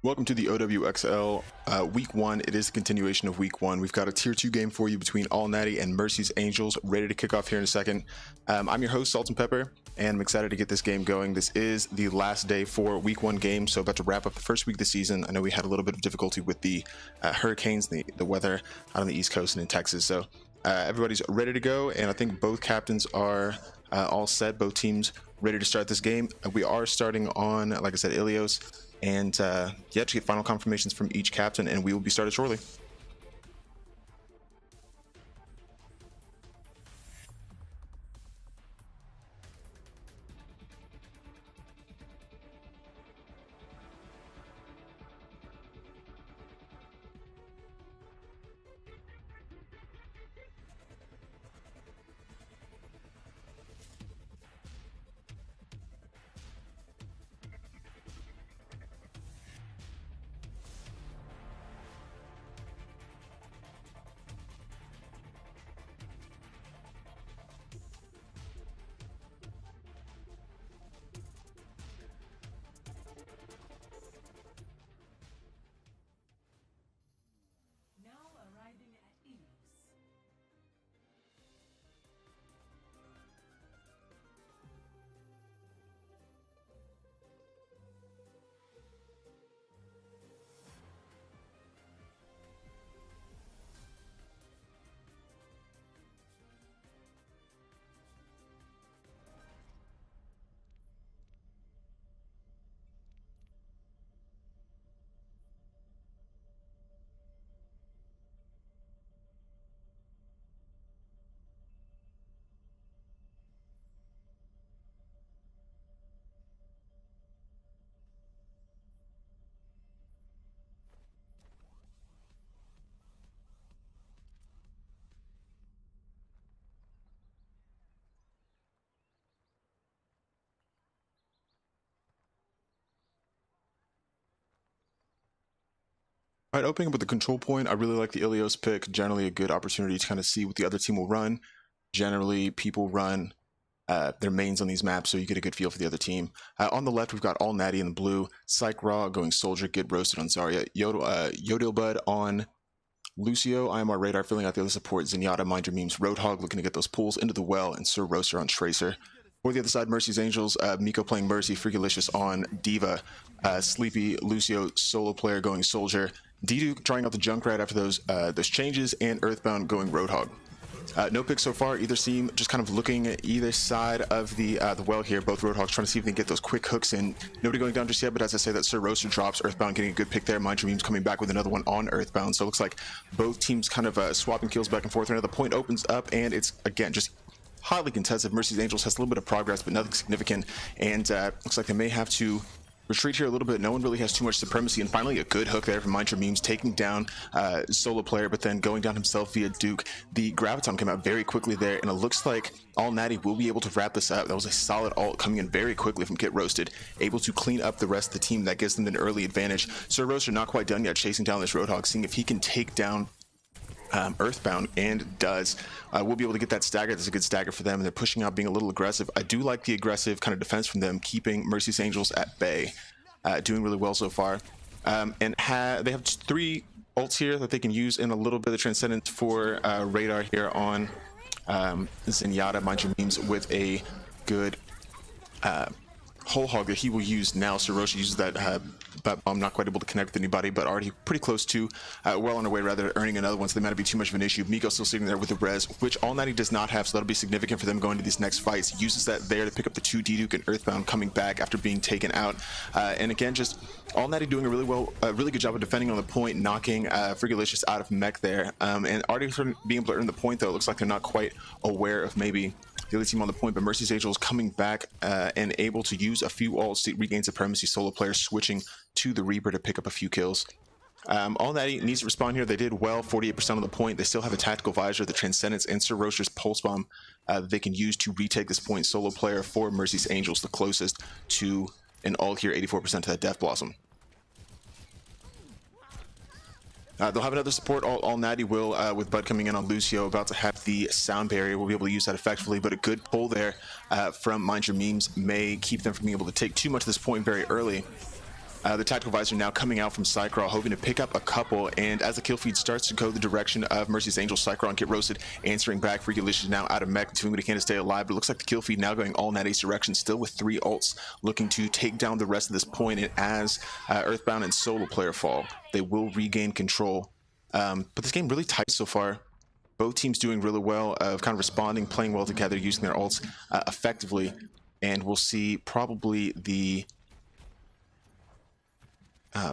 Welcome to the OWXL Week 1. It is a continuation of Week 1. We've got a Tier 2 game for you between All Natty and Mercy's Angels, ready to kick off here in a second. I'm your host, Salt and Pepper, and I'm excited to get this game going. This is the last day for Week 1 game, so about to wrap up the first week of the season. I know we had a little bit of difficulty with the hurricanes, the weather out on the East Coast and in Texas, so everybody's ready to go, and I think both captains are all set, both teams ready to start this game. We are starting on, like I said, Ilios. And yeah, to get final confirmations from each captain, and we will be started shortly. All right, opening up with the control point, I really like the Ilios pick. Generally a good opportunity to kind of see what the other team will run. Generally, people run their mains on these maps, so you get a good feel for the other team. On the left, we've got All Natty in the blue, Psych Raw going Soldier, Get Roasted on Zarya, Yodel Bud on Lucio, IMR Radar filling out the other support, Zenyatta, Mind Your Memes, Roadhog looking to get those pulls into the well, and Sir Roaster on Tracer. For the other side, Mercy's Angels, Miko playing Mercy, Freakalicious on Diva, Sleepy, Lucio, solo player going Soldier, Didu trying out the Junkrat after those changes, and Earthbound going Roadhog. No picks so far. Either team just kind of looking at either side of the well here. Both Roadhogs trying to see if they can get those quick hooks in. Nobody going down just yet, but as I say, that Sir Roaster drops. Earthbound getting a good pick there. Mind Your Memes coming back with another one on Earthbound. So it looks like both teams kind of swapping kills back and forth. Another point opens up, and it's, again, just highly contested. Mercy's Angels has a little bit of progress, but nothing significant. And looks like they may have to retreat here a little bit. No one really has too much supremacy, and finally a good hook there from Mind Your Memes, taking down solo player, but then going down himself via Duke. The Graviton came out very quickly there, and it looks like All Natty will be able to wrap this up. That was a solid ult coming in very quickly from Get Roasted, able to clean up the rest of the team. That gives them an early advantage. Sir Roaster not quite done yet, chasing down this Roadhog, seeing if he can take down Earthbound, and does. We'll be able to get that stagger. That's a good stagger for them, and they're pushing out, being a little aggressive. I do like the aggressive kind of defense from them, keeping Mercy's Angels at bay. Doing really well so far. And they have 3 ults here that they can use, in a little bit of Transcendence for Radar here on Zenyatta, Mind Your Memes, with a good whole hog that he will use now. Sir Roaster uses that, but I'm not quite able to connect with anybody, but already pretty close to, well on our way rather, earning another one, so they might not be too much of an issue. Miko still sitting there with the res, which All Natty does not have, so that'll be significant for them going to these next fights. Uses that there to pick up the 2 Diduke and Earthbound coming back after being taken out. And again, just All Natty doing a really good job of defending on the point, knocking Freakalicious out of mech there. And already being able to earn the point, though, it looks like they're not quite aware of maybe the other team on the point, but Mercy's Angels coming back and able to use a few ults to regain supremacy. Solo players switching to the Reaper to pick up a few kills. All Natty needs to respond here. They did well, 48% on the point. They still have a Tactical Visor, the Transcendence, and Sir Roaster's Pulse Bomb they can use to retake this point. Solo player for Mercy's Angels, the closest to an ult here, 84% to that Death Blossom. They'll have another support. All Natty will, with Bud coming in on Lucio, about to have the sound barrier. We'll be able to use that effectively, but a good pull there from Mind Your Memes may keep them from being able to take too much of this point very early. The tactical visor now coming out from Cycraw, hoping to pick up a couple, and as the kill feed starts to go the direction of Mercy's Angel, Cycraw get roasted, answering back. Freakalicious now out of mech, doing what he can to stay alive, but it looks like the kill feed now going all Natty's direction, still with 3 ults, looking to take down the rest of this point. And as Earthbound and Solo Player fall, they will regain control. But this game really tight so far. Both teams doing really well, of kind of responding, playing well together, using their ults effectively, and we'll see probably the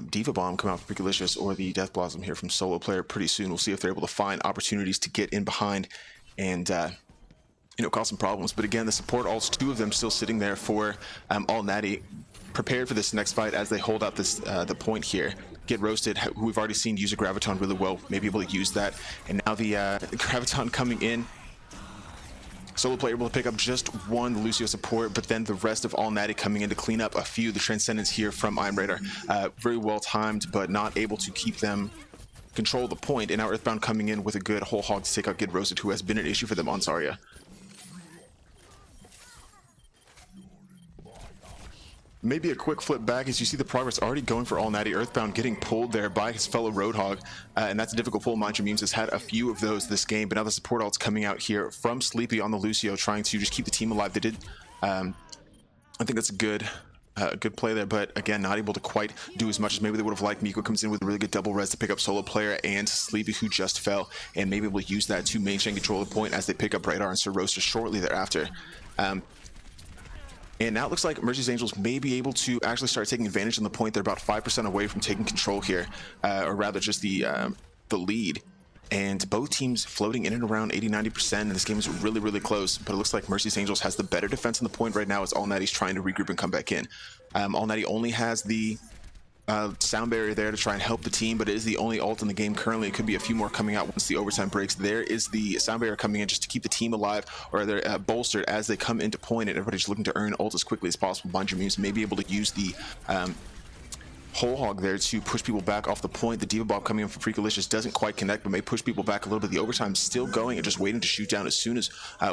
Diva Bomb come out from Freakalicious or the Death Blossom here from Solo Player pretty soon. We'll see if they're able to find opportunities to get in behind and cause some problems. But again, the support ults, 2 of them still sitting there for all Natty, prepared for this next fight as they hold out this the point here. Get roasted, who we've already seen use a Graviton really well, maybe able to use that. And now the Graviton coming in. Solo Player able to pick up just 1 Lucio support, but then the rest of all Natty coming in to clean up a few. The Transcendence here from Iron Raider, very well timed, but not able to keep them control the point. And now Earthbound coming in with a good whole hog to take out Get Roasted, who has been an issue for them on Zarya. Maybe a quick flip back as you see the progress already going for all Natty. Earthbound getting pulled there by his fellow Roadhog, and that's a difficult pull. Mind you, Memes has had a few of those this game, but now the support ult's coming out here from Sleepy on the Lucio, trying to just keep the team alive. They did, I think that's a good play there, but again, not able to quite do as much as maybe they would have liked. Miko comes in with a really good double res to pick up Solo Player and Sleepy, who just fell, and maybe able to use that to main chain control the point as they pick up Radar and Sir Roaster shortly thereafter. And now it looks like Mercy's Angels may be able to actually start taking advantage on the point. They're about 5% away from taking control here, or rather just the lead. And both teams floating in and around 80-90%, and this game is really, really close. But it looks like Mercy's Angels has the better defense on the point right now as All Natty's trying to regroup and come back in. All Natty only has the sound barrier there to try and help the team, but it is the only ult in the game currently. It could be a few more coming out once the overtime breaks. There is the sound barrier coming in just to keep the team alive, or they're bolstered as they come into point, and everybody's looking to earn ult as quickly as possible. Mind your Memes may be able to use the whole hog there to push people back off the point. The Diva Bomb coming in from Freakalicious doesn't quite connect, but may push people back a little bit. The overtime still going and just waiting to shoot down as soon as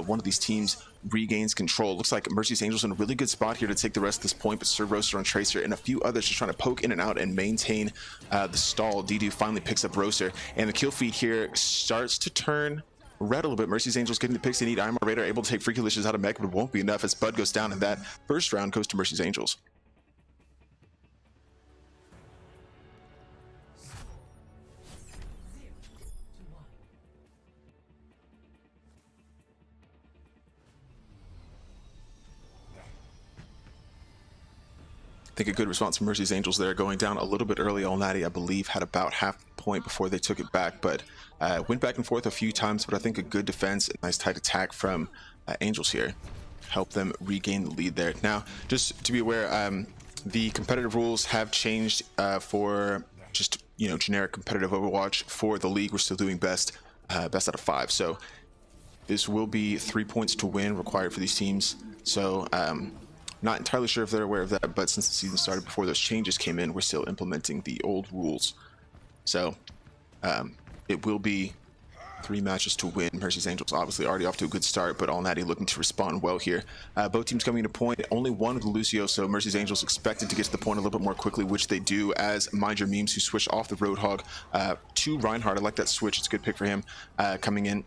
one of these teams regains control. Looks like Mercy's Angels in a really good spot here to take the rest of this point, but Sir Roaster on Tracer and a few others just trying to poke in and out and maintain the stall. Didu finally picks up Roaster, and the kill feed here starts to turn red a little bit. Mercy's Angels getting the picks they need. Iron Raider able to take Freakalicious out of mech, but it won't be enough as Bud goes down, and that first round goes to Mercy's Angels. I think a good response from Mercy's Angels there, going down a little bit early. All Natty, I believe, had about half point before they took it back, but went back and forth a few times. But I think a good defense, a nice tight attack from Angels here helped them regain the lead there. Now, just to be aware, the competitive rules have changed for just generic competitive Overwatch. For the league, we're still doing best out of 5. So this will be 3 points to win required for these teams. So not entirely sure if they're aware of that, but since the season started before those changes came in, we're still implementing the old rules. So it will be 3 matches to win. Mercy's Angels obviously already off to a good start, but All Natty looking to respond well here. Both teams coming to point, only one with Lucio, so Mercy's Angels expected to get to the point a little bit more quickly, which they do, as Mind Your Memes, who switched off the Roadhog to Reinhardt. I like that switch, it's a good pick for him, coming in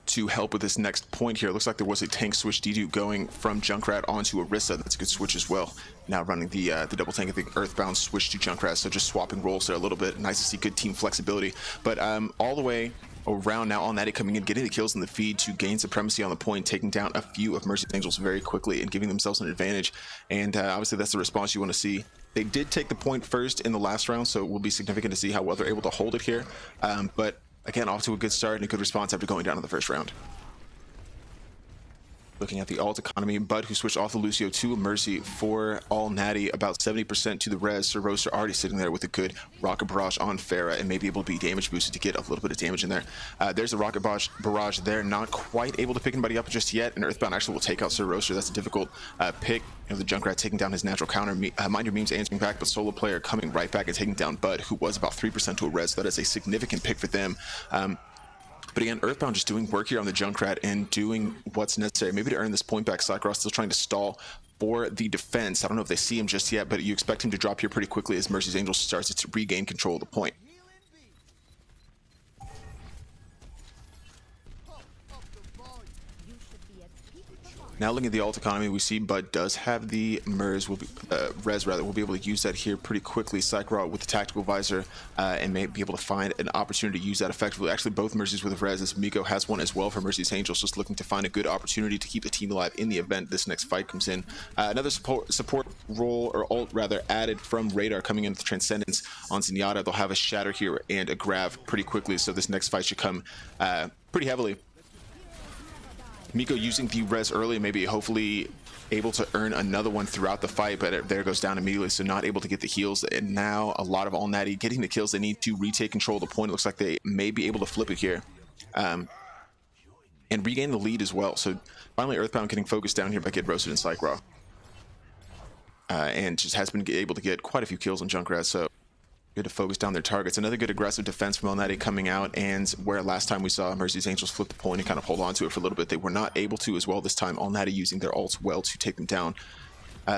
to help with this next point here. It looks like there was a tank switch. Didu going from Junkrat onto Orisa. That's a good switch as well. Now running the double tank. I think Earthbound switch to Junkrat, so just swapping roles there a little bit. Nice to see good team flexibility. But all the way around now, All Natty coming in, getting the kills in the feed to gain supremacy on the point, taking down a few of Mercy's Angels very quickly and giving themselves an advantage. And obviously that's the response you want to see. They did take the point first in the last round, so it will be significant to see how well they're able to hold it here. But again, off to a good start and a good response after going down in the first round. Looking at the alt economy, Bud, who switched off the Lucio to a Mercy for All Natty, about 70% to the res. Sir Roaster already sitting there with a good rocket barrage on Pharah and maybe able to be damage boosted to get a little bit of damage in there. There's a rocket barrage there, not quite able to pick anybody up just yet, and Earthbound actually will take out Sir Roaster. That's a difficult pick. The Junkrat taking down his natural counter. Mind Your Memes answering back, but Solo Player coming right back and taking down Bud, who was about 3% to a res. So that is a significant pick for them. But again, Earthbound just doing work here on the Junkrat and doing what's necessary, maybe to earn this point back. Cycross still trying to stall for the defense. I don't know if they see him just yet, but you expect him to drop here pretty quickly as Mercy's Angel starts to regain control of the point. Now looking at the alt economy, we see Bud does have the res will be able to use that here pretty quickly. Cycraw with the tactical visor and may be able to find an opportunity to use that effectively. Actually, both Mercies with res, as Miko has one as well for Mercy's Angels, just looking to find a good opportunity to keep the team alive in the event this next fight comes in. Another support role, or alt rather, added from Radar coming in with Transcendence on Zenyatta. They'll have a Shatter here and a Grav pretty quickly, so this next fight should come pretty heavily. Miko using the res early, maybe hopefully able to earn another one throughout the fight, but there goes down immediately, so not able to get the heals. And now a lot of All Natty getting the kills. They need to retake control of the point. It looks like they may be able to flip it here and regain the lead as well. So finally Earthbound getting focused down here by Get Roasted and Cycraw. And just has been able to get quite a few kills on Junkrat, so good to focus down their targets. Another good aggressive defense from Elnati coming out, and where last time we saw Mercy's Angels flip the point and kind of hold on to it for a little bit, they were not able to as well this time. Elnati using their ults well to take them down.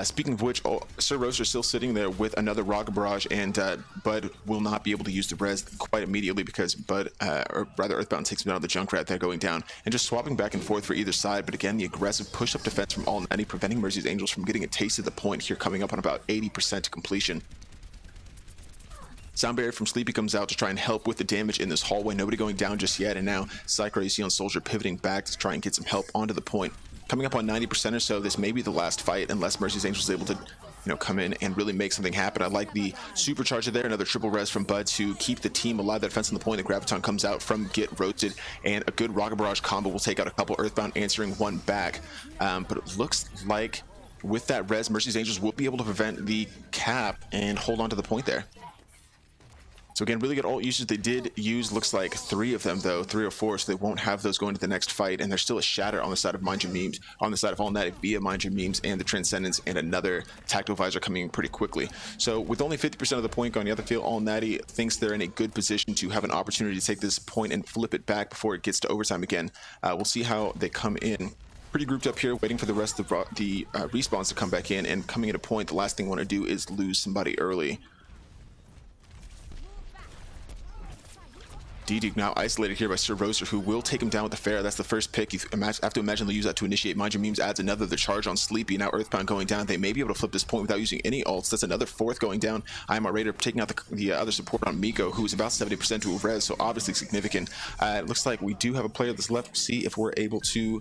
Speaking of which, Sir Roaster still sitting there with another Rocket Barrage, and Bud will not be able to use the res quite immediately because Bud, or rather Earthbound, takes him down to the Junkrat. They're going down and just swapping back and forth for either side. But again, the aggressive push-up defense from Elnati preventing Mercy's Angels from getting a taste of the point here, coming up on about 80% to completion. Sound Barrier from Sleepy comes out to try and help with the damage in this hallway. Nobody going down just yet, and now Cycraw you see on Soldier pivoting back to try and get some help onto the point. Coming up on 90% or so, this may be the last fight unless Mercy's Angel is able to, come in and really make something happen. I like the supercharger there, another triple res from Bud to keep the team alive. That defense on the point, the Graviton comes out from Get Roasted, and a good Rocket Barrage combo will take out a couple. Earthbound answering one back, but it looks like with that res, Mercy's Angels will be able to prevent the cap and hold on to the point there. So again, really good ult usage. They did use, looks like 3 of them though, 3 or 4, so they won't have those going to the next fight. And there's still a Shatter on the side of Mind Your Memes, on the side of All Natty via Mind Your Memes and the Transcendence, and another Tactical Visor coming in pretty quickly. So with only 50% of the point going the other field, All Natty thinks they're in a good position to have an opportunity to take this point and flip it back before it gets to overtime again. We'll see how they come in. Pretty grouped up here, waiting for the rest of the respawns to come back in, and coming at a point, the last thing I want to do is lose somebody early. D-Duke now isolated here by Sir Roaster, who will take him down with the Fair. That's the first pick. You have to imagine they'll use that to initiate. Mind Your Memes adds another, the charge on Sleepy. Now Earthbound going down. They may be able to flip this point without using any ults. That's another 4th going down. I'm a Raider taking out the other support on Miko, who is about 70% to a res, so obviously significant. It looks like we do have a player that's left. We'll see if we're able to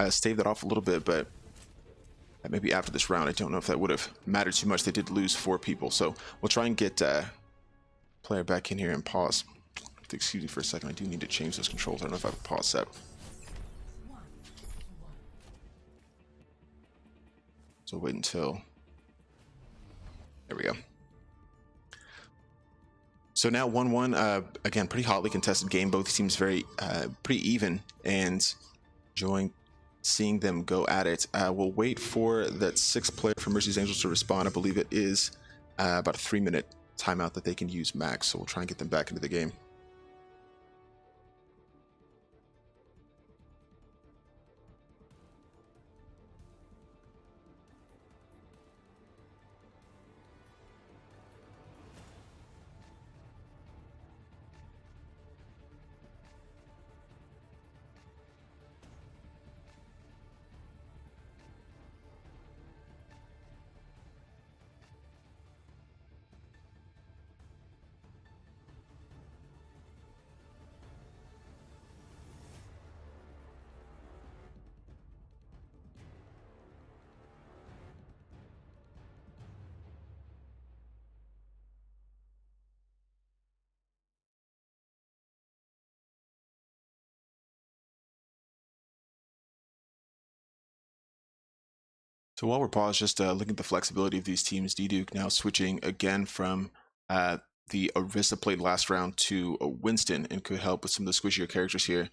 stave that off a little bit, but maybe after this round. I don't know if that would have mattered too much. They did lose 4 people, so we'll try and get player back in here and pause. Excuse me for a second, I do need to change those controls. I don't know if I have a pause set. So wait until, there we go. So now 1-1, again, pretty hotly contested game. Both teams very, pretty even, and enjoying seeing them go at it. We'll wait for that 6th player for Mercy's Angels to respond. I believe it is about a 3-minute timeout that they can use max, so we'll try and get them back into the game. So while we're paused, just looking at the flexibility of these teams, D-Duke now switching again from the Orisa played last round to Winston, and could help with some of the squishier characters here.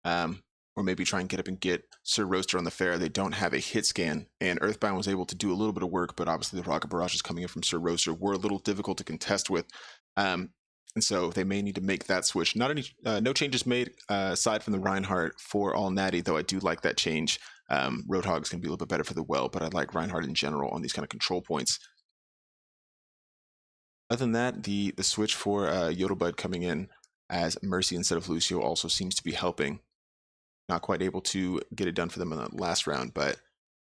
Or maybe try and get up and get Sir Roaster on the Fair. They don't have a hit scan, and Earthbound was able to do a little bit of work, but obviously the Rocket Barrages coming in from Sir Roaster were a little difficult to contest with. And so they may need to make that switch. Not any, no changes made aside from the Reinhardt for All Natty, though I do like that change. Roadhog's going to be a little bit better for the well, but I like Reinhardt in general on these kind of control points. Other than that, the switch for Yodelbud coming in as Mercy instead of Lucio also seems to be helping. Not quite able to get it done for them in the last round, but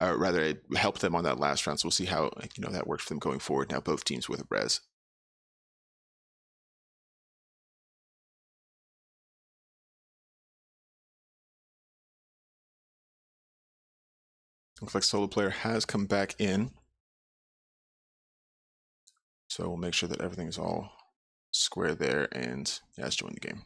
rather it helped them on that last round. So we'll see how that works for them going forward. Now both teams with a res. Looks like Solo Player has come back in. So we'll make sure that everything is all square there and has joined the game.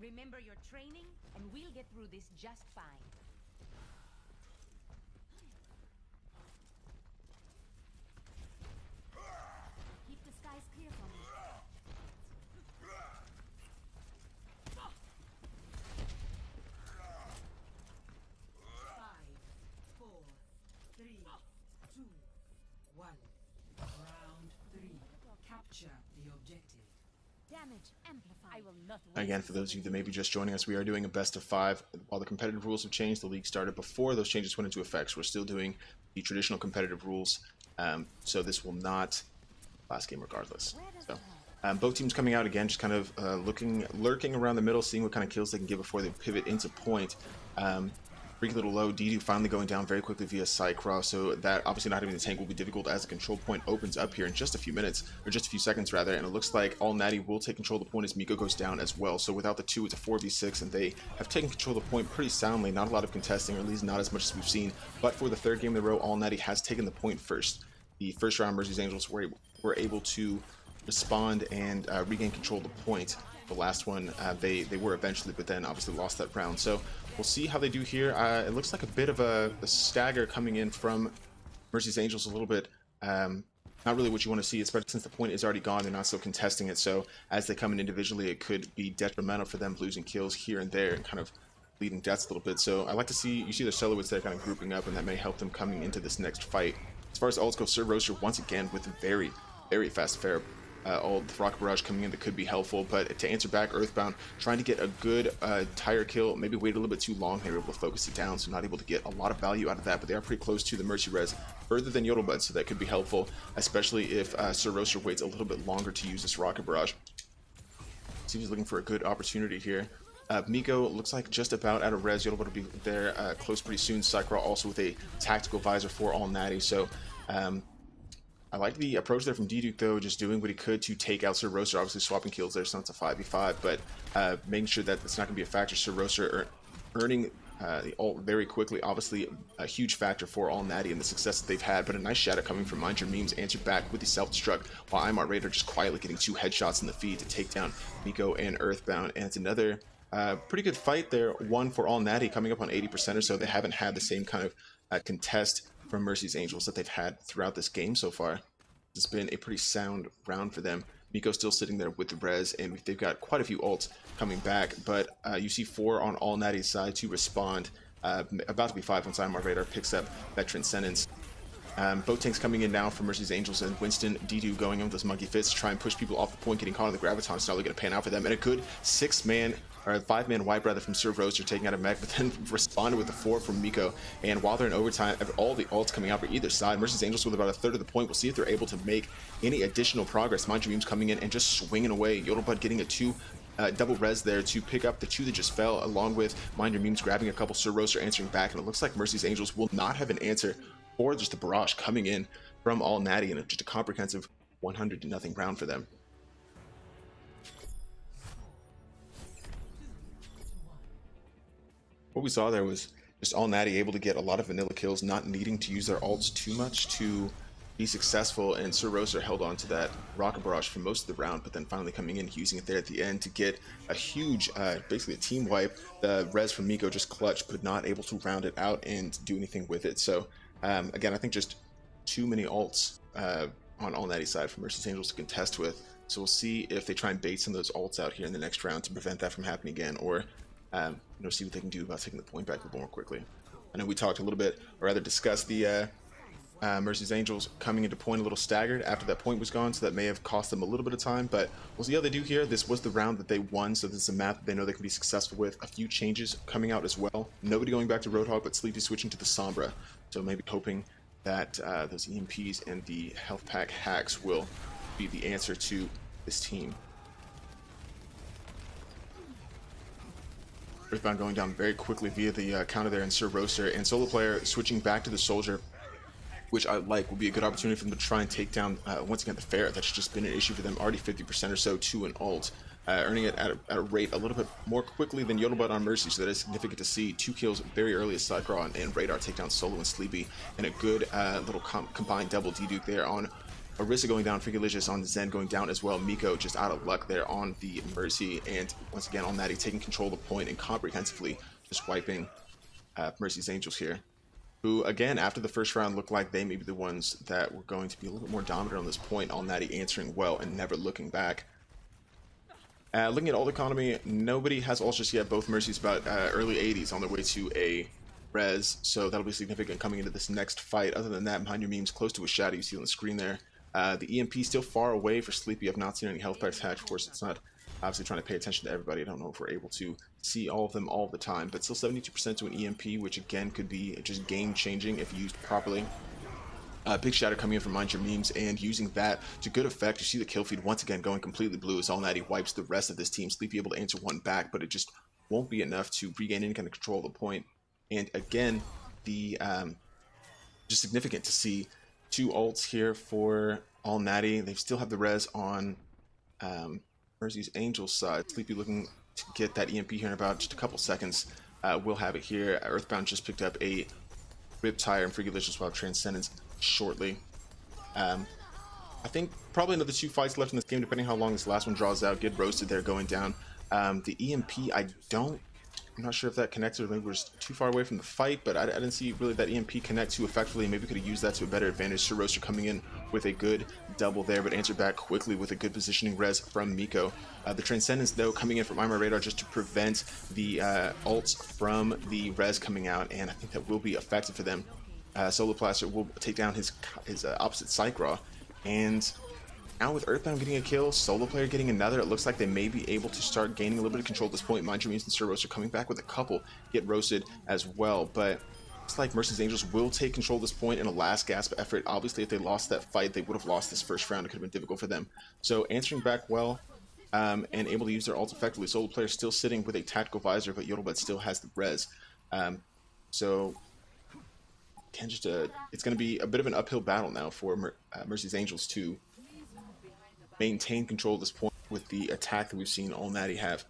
Remember your training, and we'll get through this just fine. Keep the skies clear for me. 5, 4, 3, 2, 1. Round 3. Capture the objective. Damage amplified. I will not Again, for those of you that may be just joining us, we are doing a best of 5. While the competitive rules have changed, the league started before those changes went into effect. So we're still doing the traditional competitive rules. So this will not last game regardless. So both teams coming out again, just kind of lurking around the middle, seeing what kind of kills they can get before they pivot into point. Freaky little low, Didu finally going down very quickly via Cycross, so that obviously not having the tank will be difficult as the control point opens up here in just a few minutes, or just a few seconds rather, and it looks like All Natty will take control of the point as Miko goes down as well. So without the 2, it's a 4v6, and they have taken control of the point pretty soundly, not a lot of contesting, or at least not as much as we've seen, but for the third game in a row, All Natty has taken the point first. The first round, Mercy's Angels were able to respond and regain control of the point. The last one, they were eventually, but then obviously lost that round. So we'll see how they do here. It looks like a bit of a stagger coming in from Mercy's Angels a little bit. Not really what you want to see, especially since the point is already gone. They're not still contesting it. So as they come in individually, it could be detrimental for them, losing kills here and there and kind of leading deaths a little bit. So I like to see, you see their soloists there kind of grouping up, and that may help them coming into this next fight. As far as ults go, Sir Roaster once again with a very, very fast fair. Old Rocket Barrage coming in that could be helpful, but to answer back, Earthbound trying to get a good tire kill, maybe wait a little bit too long. They were able to focus it down, so not able to get a lot of value out of that, but they are pretty close to the Mercy res, further than Yodelbud, so that could be helpful, especially if Sir Roaster waits a little bit longer to use this Rocket Barrage. See if he's looking for a good opportunity here. Miko looks like just about out of res. Yodelbud will be there close pretty soon. Cycra also with a tactical visor for All Natty, so I like the approach there from Didu, though, just doing what he could to take out Sir Roaster, obviously swapping kills there, so it's a 5v5, but making sure that it's not going to be a factor. Sir Roaster earning the ult very quickly, obviously a huge factor for All Natty and the success that they've had, but a nice shadow coming from Mind Your Memes, answered back with the self-destruct, while I'm Raider just quietly getting 2 headshots in the feed to take down Miko and Earthbound, and it's another pretty good fight there, one for All Natty, coming up on 80% or so. They haven't had the same kind of contest from Mercy's Angels that they've had throughout this game so far. It's been a pretty sound round for them. Miko's still sitting there with the res, and they've got quite a few ults coming back, but you see 4 on All Natty's side to respond. About to be 5 once I'm Radar picks up that Transcendence. Both tanks coming in now for Mercy's Angels, and Winston, Didu going in with those monkey fits to try and push people off the point, getting caught on the graviton. It's not really going to pan out for them, and a good 6-man or a 5-man wipe rather from Sir Roaster taking out a mech, but then responded with a 4 from Miko. And while they're in overtime, all the ults coming out for either side, Mercy's Angels with about a third of the point. We'll see if they're able to make any additional progress. Mind Your Memes coming in and just swinging away. Yodelbud getting a 2 double res there to pick up the 2 that just fell, along with Mind Your Memes grabbing a couple. Sir Roaster answering back, and it looks like Mercy's Angels will not have an answer for just a barrage coming in from All Natty, and just a comprehensive 100-0 round for them. What we saw there was just All Natty able to get a lot of vanilla kills, not needing to use their ults too much to be successful, and Sir Roaster held on to that Rocket Barrage for most of the round, but then finally coming in, using it there at the end to get a huge, basically a team wipe. The res from Miko just clutch, but not able to round it out and do anything with it. So again, I think just too many ults on All Natty's side for Mercy's Angels to contest with. So we'll see if they try and bait some of those ults out here in the next round to prevent that from happening again, or see what they can do about taking the point back a little more quickly. I know we talked a little bit, or rather discussed the Mercy's Angels coming into point a little staggered after that point was gone, so that may have cost them a little bit of time, but we'll see how they do here. This was the round that they won, so this is a map that they know they can be successful with. A few changes coming out as well. Nobody going back to Roadhog, but Sleepy switching to the Sombra, so maybe hoping that those EMPs and the health pack hacks will be the answer to this team. Earthbound going down very quickly via the counter there, and Sir Roaster and Solo Player switching back to the Soldier, which I like, will be a good opportunity for them to try and take down, once again, the Ferret. That's just been an issue for them, already 50% or so to an ult, earning it at a rate a little bit more quickly than Yodelbutt on Mercy, so that is significant to see. 2 kills very early as Cycraw and Radar take down Solo and Sleepy, and a good little combined double Deduke there on Orisa going down, Freakalicious on Zen going down as well. Miko just out of luck there on the Mercy, and once again on that, he's taking control of the point and comprehensively just wiping Mercy's Angels here, who, again, after the first round, looked like they may be the ones that were going to be a little bit more dominant on this point. All Natty answering well and never looking back. Looking at ult economy, nobody has ults just yet. Both Mercies about early 80s on their way to a res, so that'll be significant coming into this next fight. Other than that, behind your memes, close to a shadow you see on the screen there. The EMP still far away for Sleepy. I've not seen any health packs hatch. Of course, it's not obviously trying to pay attention to everybody. I don't know if we're able to see all of them all the time, but still 72% to an EMP, which again could be just game changing if used properly. Big shadow coming in from Mind Your Memes and using that to good effect. You see the kill feed once again going completely blue as All Natty wipes the rest of this team. Sleepy able to answer one back, but it just won't be enough to regain any kind of control of the point. And again, the just significant to see 2 ults here for All Natty. They still have the res on Mercy's Angels side. Sleepy looking to get that EMP here in about just a couple seconds. We'll have it here. Earthbound just picked up a Riptire and Freakalicious while Transcendence shortly. I think probably another 2 fights left in this game, depending how long this last one draws out. Get roasted there going down. The EMP, I'm not sure if that connected or maybe we're just too far away from the fight, but I didn't see really that EMP connect too effectively. Maybe we could have used that to a better advantage. Sir Roaster coming in with a good double there, but answered back quickly with a good positioning res from Miko. The Transcendence, though, coming in from My Radar just to prevent the ults from the res coming out, and I think that will be effective for them. Solo Plaster will take down his opposite Cycraw, and now with Earthbound getting a kill, Solo Player getting another, it looks like they may be able to start gaining a little bit of control at this point. Mind Your Memes and Sir Roaster coming back with a couple, get roasted as well, but it's like Mercy's Angels will take control at this point in a last gasp effort. Obviously, if they lost that fight, they would have lost this first round. It could have been difficult for them. So answering back well, and able to use their ult effectively. Solo Player still sitting with a tactical visor, but Yodelbutt still has the res. So can just it's going to be a bit of an uphill battle now for Mercy's Angels to maintain control at this point with the attack that we've seen All Natty have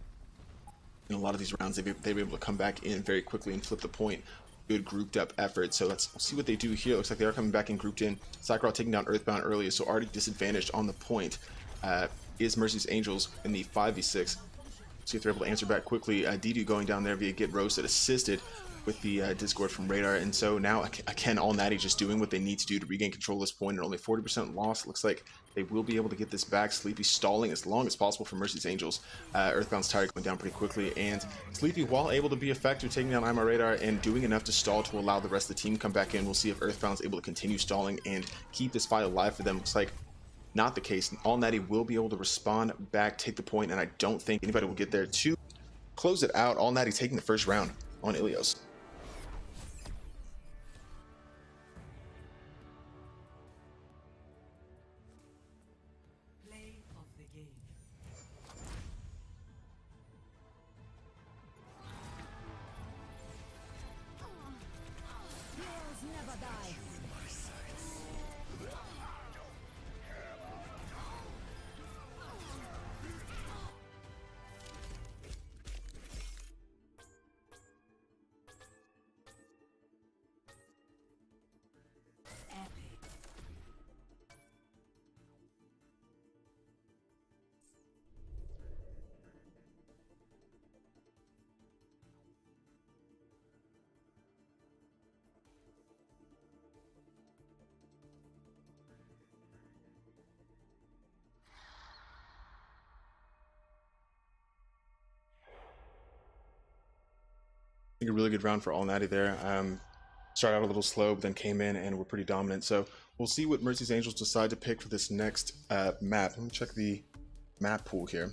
in a lot of these rounds. They've been able to come back in very quickly and flip the point. Good grouped up effort. So we'll see what they do here. Looks like they are coming back in grouped in. Cycraw taking down Earthbound earlier, so already disadvantaged on the point. Is Mercy's Angels in the 5v6. See if they're able to answer back quickly. Didu going down there via Get Roasted, assisted with the Discord from Radar, and so now again All Natty just doing what they need to do to regain control of this point, and only 40% loss. It looks like they will be able to get this back. Sleepy stalling as long as possible for Mercy's Angels. Earthbound's tire going down pretty quickly, and Sleepy, while able to be effective, taking down I'm Radar and doing enough to stall to allow the rest of the team to come back in. We'll see if Earthbound's able to continue stalling and keep this fight alive for them. Looks like not the case. All Natty will be able to respond back, take the point, and I don't think anybody will get there to close it out. All Natty taking the first round on Ilios. Play of the game. Heroes never die. Epic. I think a really good round for All Natty there. started out a little slow, but then came in and were pretty dominant. So we'll see what Mercy's Angels decide to pick for this next map. Let me check the map pool here.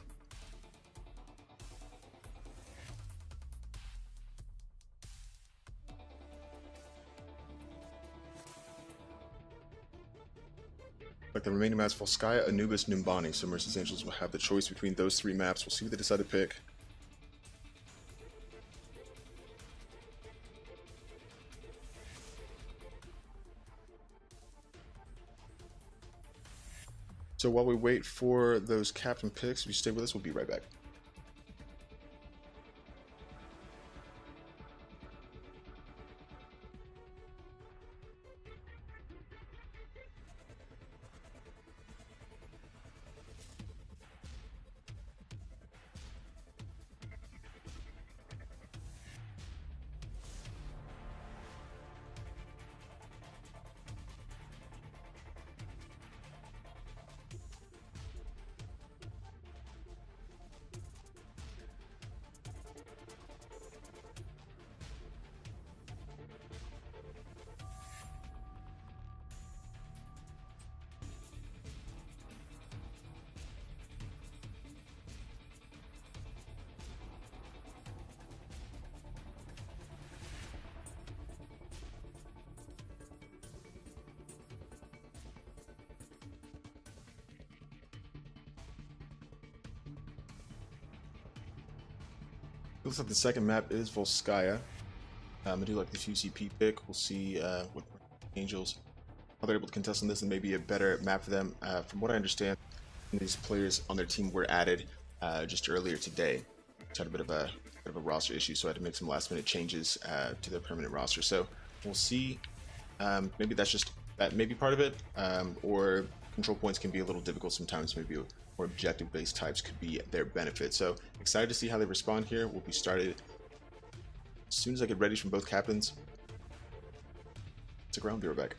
Like the remaining maps, Volskaya, Anubis, Numbani. So Mercy's Angels will have the choice between those three maps. We'll see what they decide to pick. So while we wait for those captain picks, if you stay with us, we'll be right back. Looks like the second map is Volskaya. I do like the UCP pick. We'll see what Angels, how they're able to contest on this, and maybe a better map for them. From what I understand, these players on their team were added just earlier today. It's had a bit of a roster issue, so I had to make some last-minute changes to their permanent roster. So we'll see. Maybe that may be part of it, or control points can be a little difficult sometimes. Maybe more objective-based types could be their benefit. So excited to see how they respond here. We'll be started as soon as I get ready from both captains. Stick around, be right back.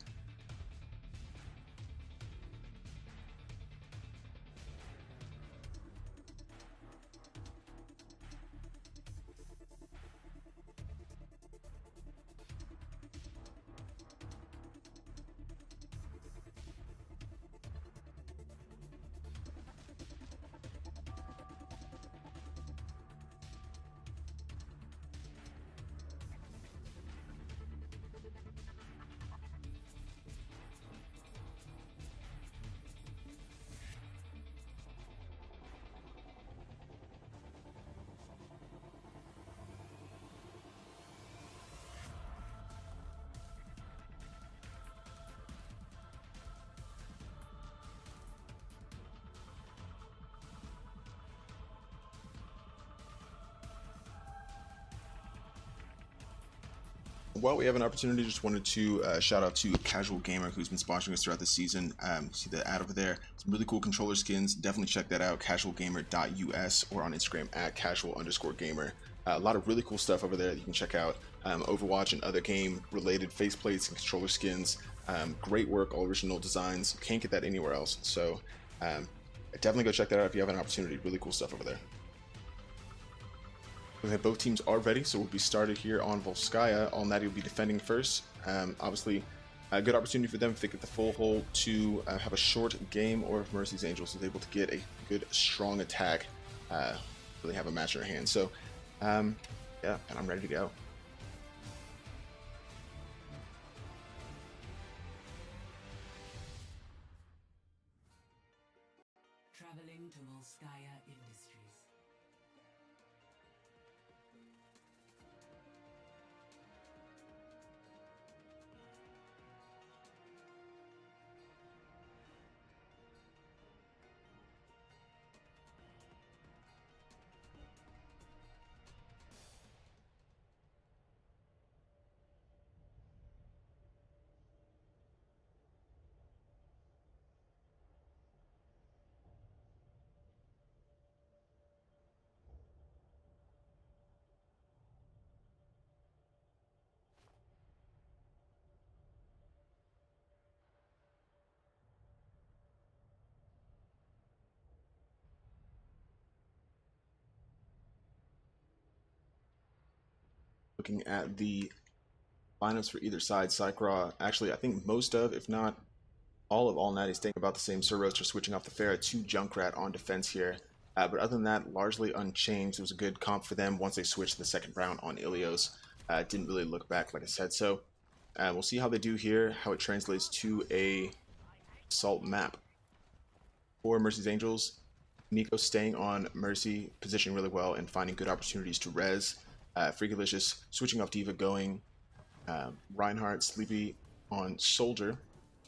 While we have an opportunity, just wanted to shout out to Casual Gamer, who's been sponsoring us throughout the season. See the ad over there. Some really cool controller skins. Definitely check that out, casualgamer.us, or on Instagram at casual_gamer. A lot of really cool stuff over there that you can check out. Overwatch and other game-related faceplates and controller skins. Great work, all original designs. Can't get that anywhere else. So definitely go check that out if you have an opportunity. Really cool stuff over there. Okay, both teams are ready, so we'll be started here on Volskaya. All Natty will be defending first. Obviously, a good opportunity for them if they get the full hold to have a short game, or if Mercy's Angels is able to get a good, strong attack, really have a match in their hands. So, yeah, and I'm ready to go. Traveling to Volskaya Industries. Looking at the lineups for either side. Cycraw, actually, I think most of, if not all of All Natty staying about the same. Sir Roaster switching off the Pharah to Junkrat on defense here. But other than that, largely unchanged. It was a good comp for them once they switched the second round on Ilios. Didn't really look back, like I said. So we'll see how they do here, how it translates to a Assault map. For Mercy's Angels, Nico staying on Mercy, positioning really well and finding good opportunities to res. Freakalicious switching off Diva, going Reinhardt, Sleepy on Soldier.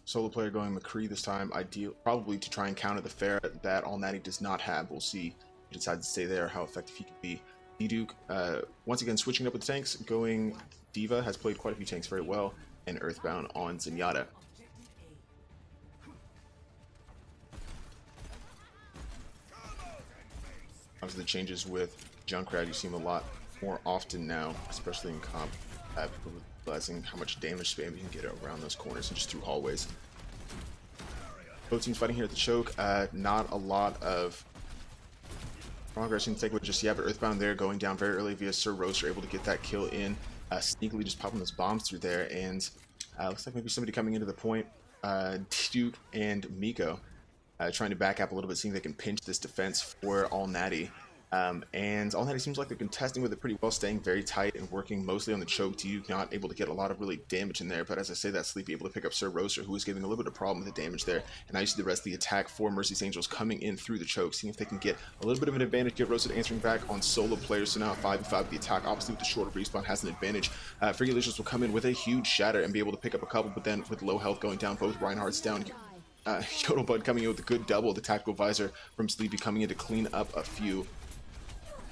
Solo player going McCree this time, ideal probably to try and counter the Pharah that All Natty does not have. We'll see if he decides to stay there, how effective he can be. D-Duke, once again switching up with the tanks, going Diva, has played quite a few tanks very well, and Earthbound on Zenyatta. Obviously the changes with Junkrat, you see him a lot more often now, especially in comp. People realizing how much damage spam you can get around those corners and just through hallways. Both teams fighting here at the choke. Not a lot of progress in take with just yet, but Earthbound there going down very early via Sir Roaster, able to get that kill in. Sneakily just popping those bombs through there, and looks like maybe somebody coming into the point. Duke and Miko trying to back up a little bit, seeing they can pinch this defense for All Natty. And All Natty seems like they're contesting with it pretty well, staying very tight and working mostly on the choke. Duke not able to get a lot of really damage in there, but as I say that, Sleepy able to pick up Sir Roaster, who is giving a little bit of problem with the damage there. And now you see the rest of the attack for Mercy's Angels coming in through the choke, seeing if they can get a little bit of an advantage, get Roasted answering back on solo players. So now 5v5 the attack, obviously with the shorter respawn has an advantage. Freakalicious will come in with a huge shatter and be able to pick up a couple, but then with low health going down, both Reinhardt's down. Yodelbud coming in with a good double, the tactical visor from Sleepy coming in to clean up a few.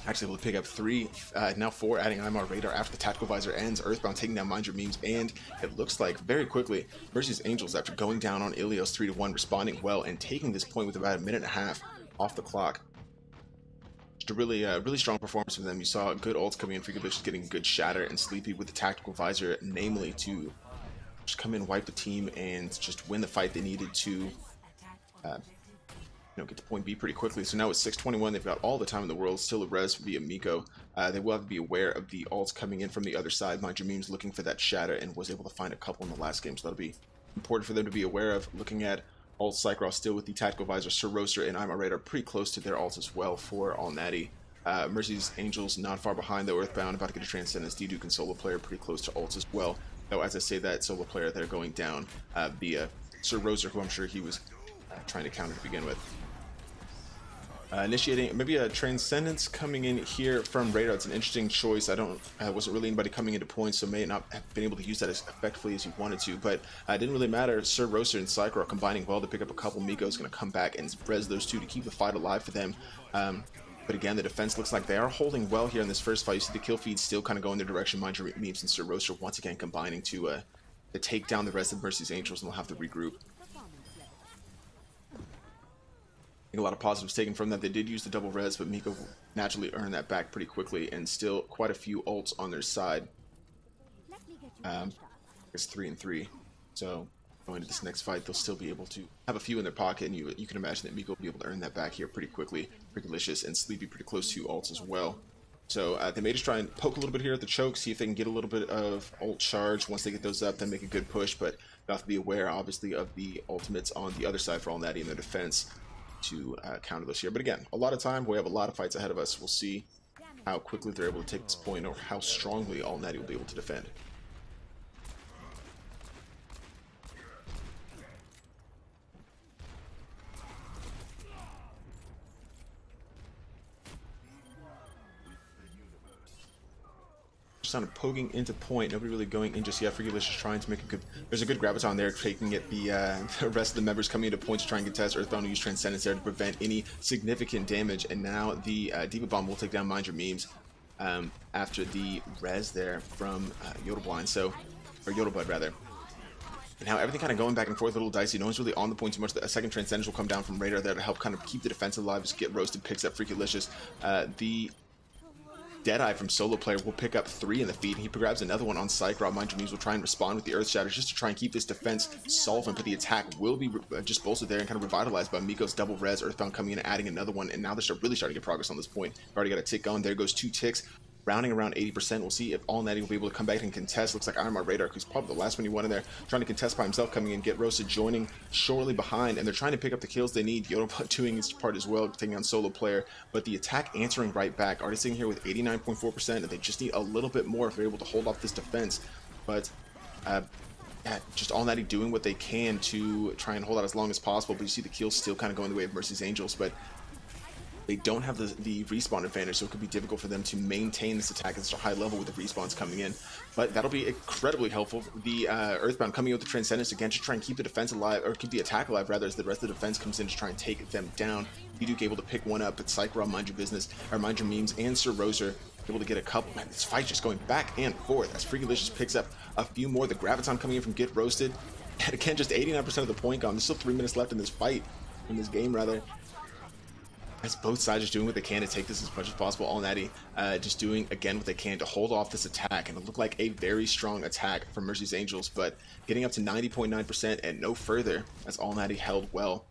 Actually able to pick up 3, now 4, adding IMR radar after the tactical visor ends. Earthbound taking down Mind Your Memes, and it looks like very quickly Mercy's Angels, after going down on Ilios 3-1, responding well and taking this point with about a minute and a half off the clock. Just a really strong performance from them. You saw good ults coming in, Freakalicious getting good shatter, and Sleepy with the tactical visor, namely to just come in, wipe the team, and just win the fight they needed to get to point B pretty quickly. So now it's 6:21. They've got all the time in the world. Still a res via Miko. They will have to be aware of the ults coming in from the other side. Mind Your Memes looking for that shatter and was able to find a couple in the last game, so that'll be important for them to be aware of. Looking at ult, Cycraw still with the tactical visor. Sir Roaster and I'm Radar pretty close to their ults as well for All Natty. Mercy's Angels not far behind though. Earthbound about to get a Transcendence. D-Duke and solo player pretty close to ults as well. Though as I say that, solo player they're going down via Sir Roaster, who I'm sure he was trying to counter to begin with. Initiating maybe a Transcendence coming in here from Radar. It's an interesting choice. I wasn't really anybody coming into points, so may not have been able to use that as effectively as you wanted to, but it didn't really matter. Sir Roaster and Cycraw combining well to pick up a couple. Miko's going to come back and res those two to keep the fight alive for them. But again, the defense looks like they are holding well here in this first fight. You see the kill feed still kind of going their direction. Mind Your Memes and Sir Roaster once again combining to take down the rest of Mercy's Angels, and they'll have to regroup. I think a lot of positives taken from that. They did use the double res, but Miko naturally earned that back pretty quickly, and still quite a few ults on their side. It's 3 and 3, so going to this next fight, they'll still be able to have a few in their pocket, and you can imagine that Miko will be able to earn that back here pretty quickly. Freakalicious and Sleepy pretty close to ults as well. So they may just try and poke a little bit here at the choke, see if they can get a little bit of ult charge. Once they get those up, then make a good push, but they'll have to be aware, obviously, of the ultimates on the other side for All Natty in their defense to counter this here. But again, a lot of time. We have a lot of fights ahead of us. We'll see how quickly they're able to take this point, or how strongly All Natty will be able to defend. Kind of poking into point, nobody really going in just yet. Freakalicious trying to make a good, there's a good graviton there, taking it the rest of the members coming into point to try and contest. Earthbound will use Transcendence there to prevent any significant damage, and now the Diva Bomb will take down Mind Your Memes after the res there from Yodelblind, or Yodelbud rather. And now everything kind of going back and forth, a little dicey. No one's really on the point too much. A second Transcendence will come down from Radar there to help kind of keep the defense alive. Just get roasted, picks up Freakalicious. The Deadeye from solo player will pick up 3 in the feed, and he grabs another one on Cycraw. Mind Your Memes will try and respond with the Earth Shatter just to try and keep this defense solvent, but the attack will be just bolstered there and kind of revitalized by Miko's double res. Earthbound coming in and adding another one, and now they're really starting to get progress on this point. We've already got a tick going. There goes 2 ticks. rounding around 80%. We'll see if All Natty will be able to come back and contest. Looks like I'm on Radar, who's probably the last one you want in there, trying to contest by himself, coming in, Get Roasted joining shortly behind, and they're trying to pick up the kills they need. Yoda doing his part as well, taking on Solo Player, but the attack answering right back. Already sitting here with 89.4%, and they just need a little bit more if they're able to hold off this defense. But yeah, just All Natty doing what they can to try and hold out as long as possible, but you see the kills still kind of going the way of Mercy's Angels, but they don't have the respawn advantage, so it could be difficult for them to maintain this attack at such a high level with the respawns coming in. But that'll be incredibly helpful. The Earthbound coming in with the Transcendence again to try and keep the defense alive, or keep the attack alive rather, as the rest of the defense comes in to try and take them down. Duke able to pick one up, but Psychro, Mind Your Business, or Mind Your Memes, and Sir Roser able to get a couple. Man, this fight just going back and forth as Freakalicious picks up a few more. The Graviton coming in from Get Roasted. And again, just 89% of the point gone. There's still 3 minutes left in this fight, in this game rather. As both sides just doing what they can to take this as much as possible. All Natty just doing again what they can to hold off this attack, and it looked like a very strong attack from Mercy's Angels, but getting up to 90.9% and no further as All Natty held well.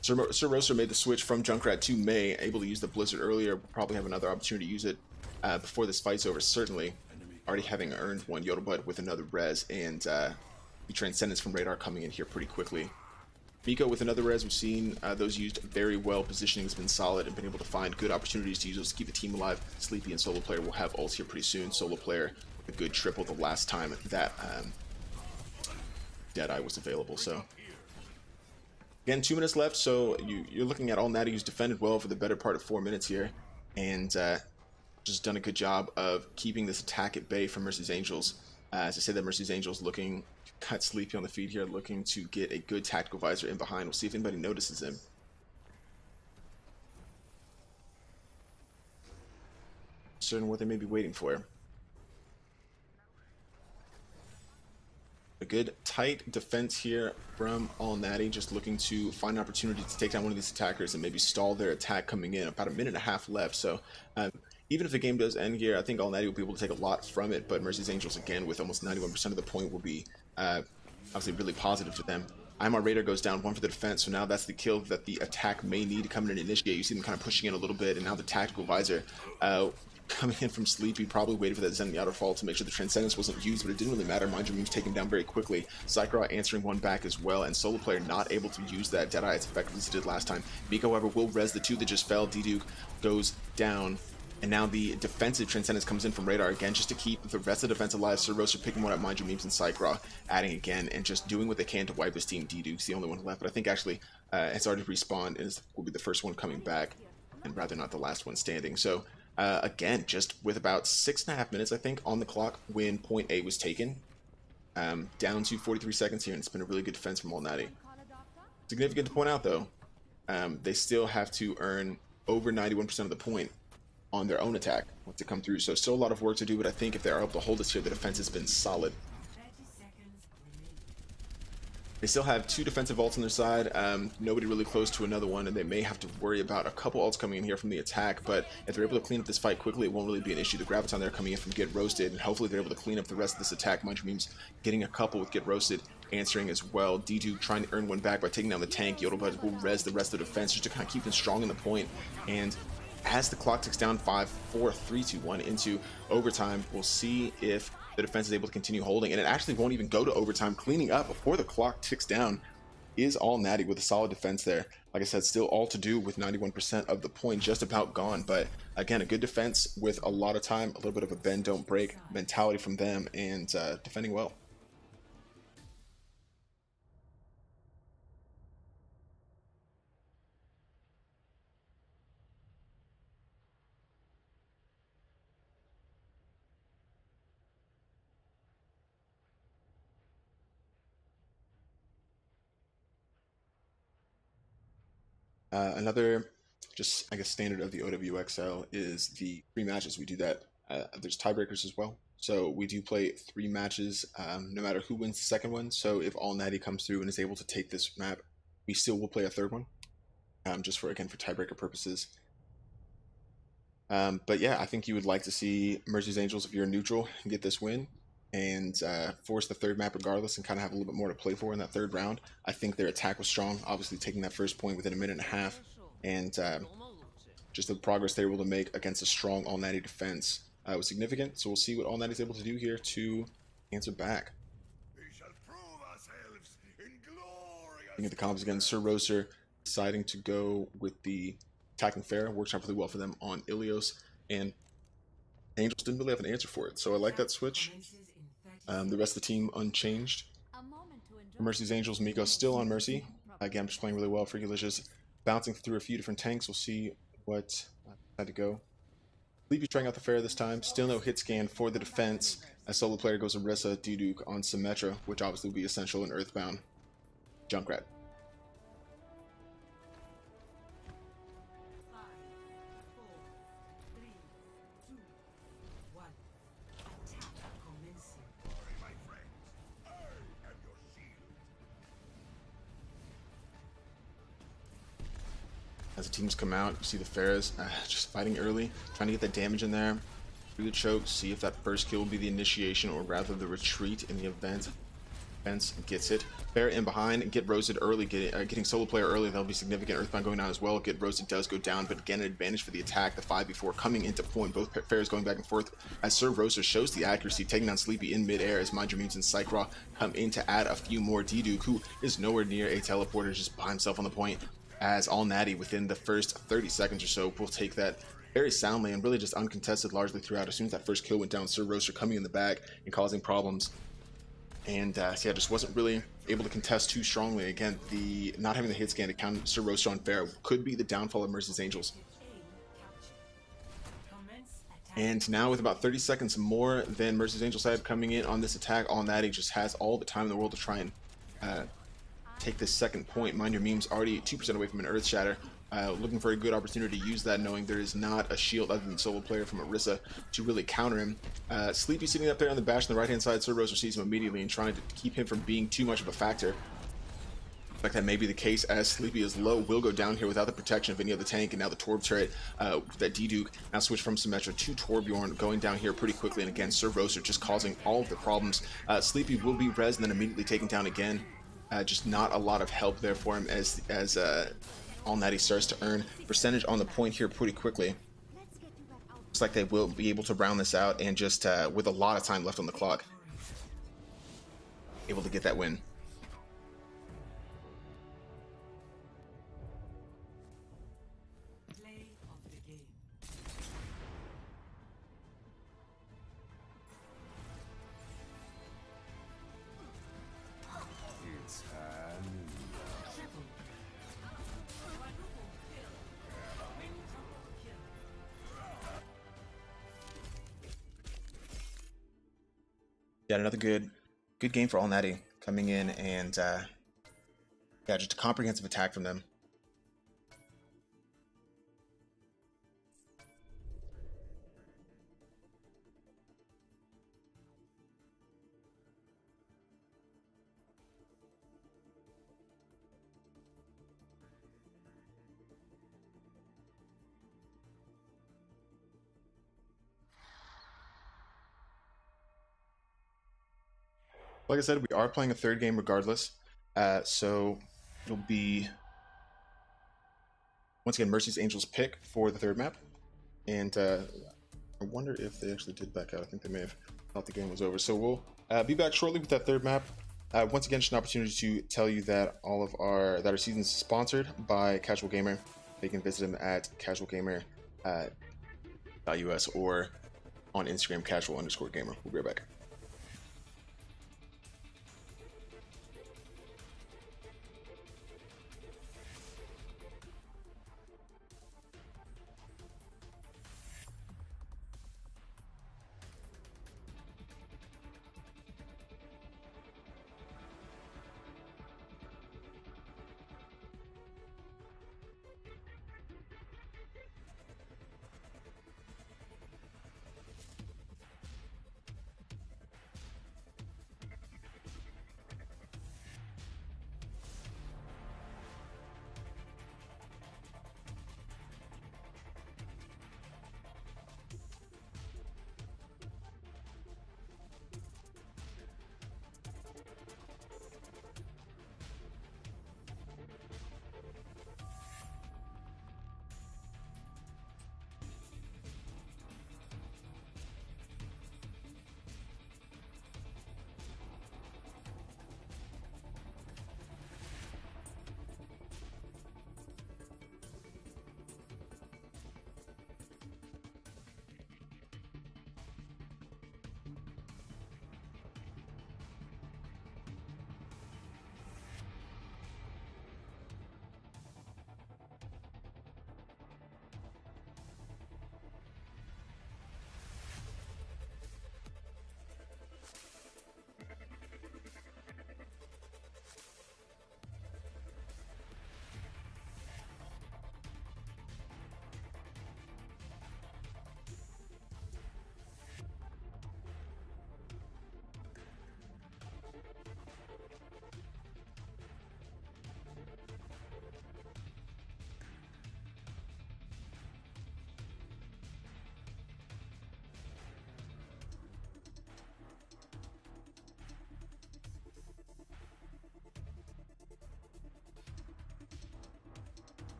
Sir Roser made the switch from Junkrat to May, able to use the Blizzard earlier. We'll probably have another opportunity to use it before this fight's over, certainly. Already having earned one Yoda with another res, and the Transcendence from Radar coming in here pretty quickly. Miko with another res, we've seen those used very well. Positioning has been solid and been able to find good opportunities to use those to keep the team alive. Sleepy and Solo Player will have ults here pretty soon. Solo Player, a good triple the last time that Deadeye was available. So again, 2 minutes left, so you're looking at All Natty, who's defended well for the better part of 4 minutes here, and just done a good job of keeping this attack at bay from Mercy's Angels. As I say that, Mercy's Angels looking cut Sleepy on the feed here, looking to get a good tactical visor in behind. We'll see if anybody notices him. Certain what they may be waiting for. A good tight defense here from All Natty, just looking to find an opportunity to take down one of these attackers and maybe stall their attack coming in. About a minute and a half left, so even if the game does end here, I think All Natty will be able to take a lot from it, but Mercy's Angels, again, with almost 91% of the point, will be obviously really positive for them. I'm on Radar goes down, one for the defense, so now that's the kill that the attack may need to come in and initiate. You see them kind of pushing in a little bit, and now the tactical visor coming in from Sleepy, probably waited for that Zen Outer Fall to make sure the Transcendence wasn't used, but it didn't really matter. Mind Your Memes taken down very quickly. Psychro answering one back as well, and Solo Player not able to use that Deadeye as effectively as he did last time. Miko, however, will res the two that just fell. Duke goes down. And now the defensive Transcendence comes in from Radar again, just to keep the rest of the defense alive. Sir Roser picking one up, Mind Your Memes, and Psychro adding again, and just doing what they can to wipe his team. Duke's the only one left, but I think actually has already respawned and will be the first one coming back, and rather not the last one standing. So again, just with about 6.5 minutes, I think, on the clock when point A was taken, down to 43 seconds here, and it's been a really good defense from All Natty. Significant to point out, though, they still have to earn over 91% of the point on their own attack to come through, so still a lot of work to do, but I think if they are able to hold this here, the defense has been solid. They still have 2 defensive ults on their side, nobody really close to another one, and they may have to worry about a couple ults coming in here from the attack, but if they're able to clean up this fight quickly, it won't really be an issue. The Graviton there coming in from Get Roasted, and hopefully they're able to clean up the rest of this attack. Mind Your Memes getting a couple with Get Roasted, answering as well. Duke trying to earn one back by taking down the tank. Yodelbud will res the rest of the defense just to kind of keep them strong in the point, and as the clock ticks down, 5, 4, 3, 2, 1 into overtime, we'll see if the defense is able to continue holding, and it actually won't even go to overtime. Cleaning up before the clock ticks down is All Natty with a solid defense there. Like I said, still all to do with 91% of the point just about gone, but again, a good defense with a lot of time, a little bit of a bend don't break mentality from them, and defending well. Another, just I guess, standard of the OWXL is the 3 matches. We do that. There's tiebreakers as well. So we do play 3 matches, no matter who wins the second one. So if All Natty comes through and is able to take this map, we still will play a third one, just for tiebreaker purposes. But yeah, I think you would like to see Mercy's Angels, if you're neutral, get this win and force the third map regardless, and kind of have a little bit more to play for in that third round. I think their attack was strong, obviously taking that first point within a minute and a half, and just the progress they were able to make against a strong All Natty defense was significant. So we'll see what All Night is able to do here to answer back. We shall prove ourselves in glorious. Looking at the combos again, Sir Roser deciding to go with the attacking fair. Works out really well for them on Ilios, and Angels didn't really have an answer for it. So I like that switch. Commences in 30 The rest of the team unchanged. A moment to enjoy. For Mercy's Angels, Miko still on Mercy. Again, just playing really well. Freakulicious bouncing through a few different tanks. We'll see what had to go. Sleepy's trying out the fair this time. Still no hit scan for the defense. As solo player goes Orisa, Duduk on Symmetra, which obviously will be essential in Earthbound. Junkrat. 5, 4, 3, 2, 1. Attack commencing. My friends, I am your shield. As the teams come out, you see the Pharahs just fighting early, trying to get that damage in there. Do the choke, see if that first kill will be the initiation or rather the retreat in the event. Fence gets it. Pharah in behind, get roasted early, getting solo player early, that'll be significant. Earthbound going down as well. Get roasted does go down, but again, an advantage for the attack. The 5v4 coming into point. Both Pharahs going back and forth as Sir Roser shows the accuracy, taking down Sleepy in midair as Mind Your Mutants and Psych-Raw come in to add a few more. Duduk, who is nowhere near a teleporter, just by himself on the point. As All Natty within the first 30 seconds or so will take that very soundly and really just uncontested largely throughout. As soon as that first kill went down, Sir Roser coming in the back and causing problems. And yeah, just wasn't really able to contest too strongly. Again, the not having the hit scan to counter Sir Roser on Pharah could be the downfall of Mercy's Angels. Commence attack. And now with about 30 seconds more than Mercy's Angels had coming in on this attack, All Natty just has all the time in the world to try and take this second point. Mind Your Meme's already 2% away from an Earth Shatter. Looking for a good opportunity to use that, knowing there is not a shield other than solo player from Orisa to really counter him. Sleepy sitting up there on the bash on the right hand side. Sir Roser sees him immediately and trying to keep him from being too much of a factor. Like that may be the case as Sleepy is low, will go down here without the protection of any other tank, and now the Torb turret that Duduk now switch from Symmetra to Torbjorn going down here pretty quickly, and again Sir Roser just causing all of the problems. Sleepy will be res and then immediately taken down again. Just not a lot of help there for him as All Natty starts to earn percentage on the point here pretty quickly. Looks like they will be able to round this out and just with a lot of time left on the clock, able to get that win. Play of the game. Triple. Quadruple kill. Quintuple kill. Yeah, another good game for All Natty coming in, and yeah, just a comprehensive attack from them. Like I said, we are playing a third game regardless, so it'll be once again Mercy's Angels pick for the third map, and I wonder if they actually did back out. I think they may have thought the game was over. So we'll be back shortly with that third map. Once again, just an opportunity to tell you that our season is sponsored by Casual Gamer. You can visit them at casualgamer.us or on Instagram casual_gamer. We'll be right back.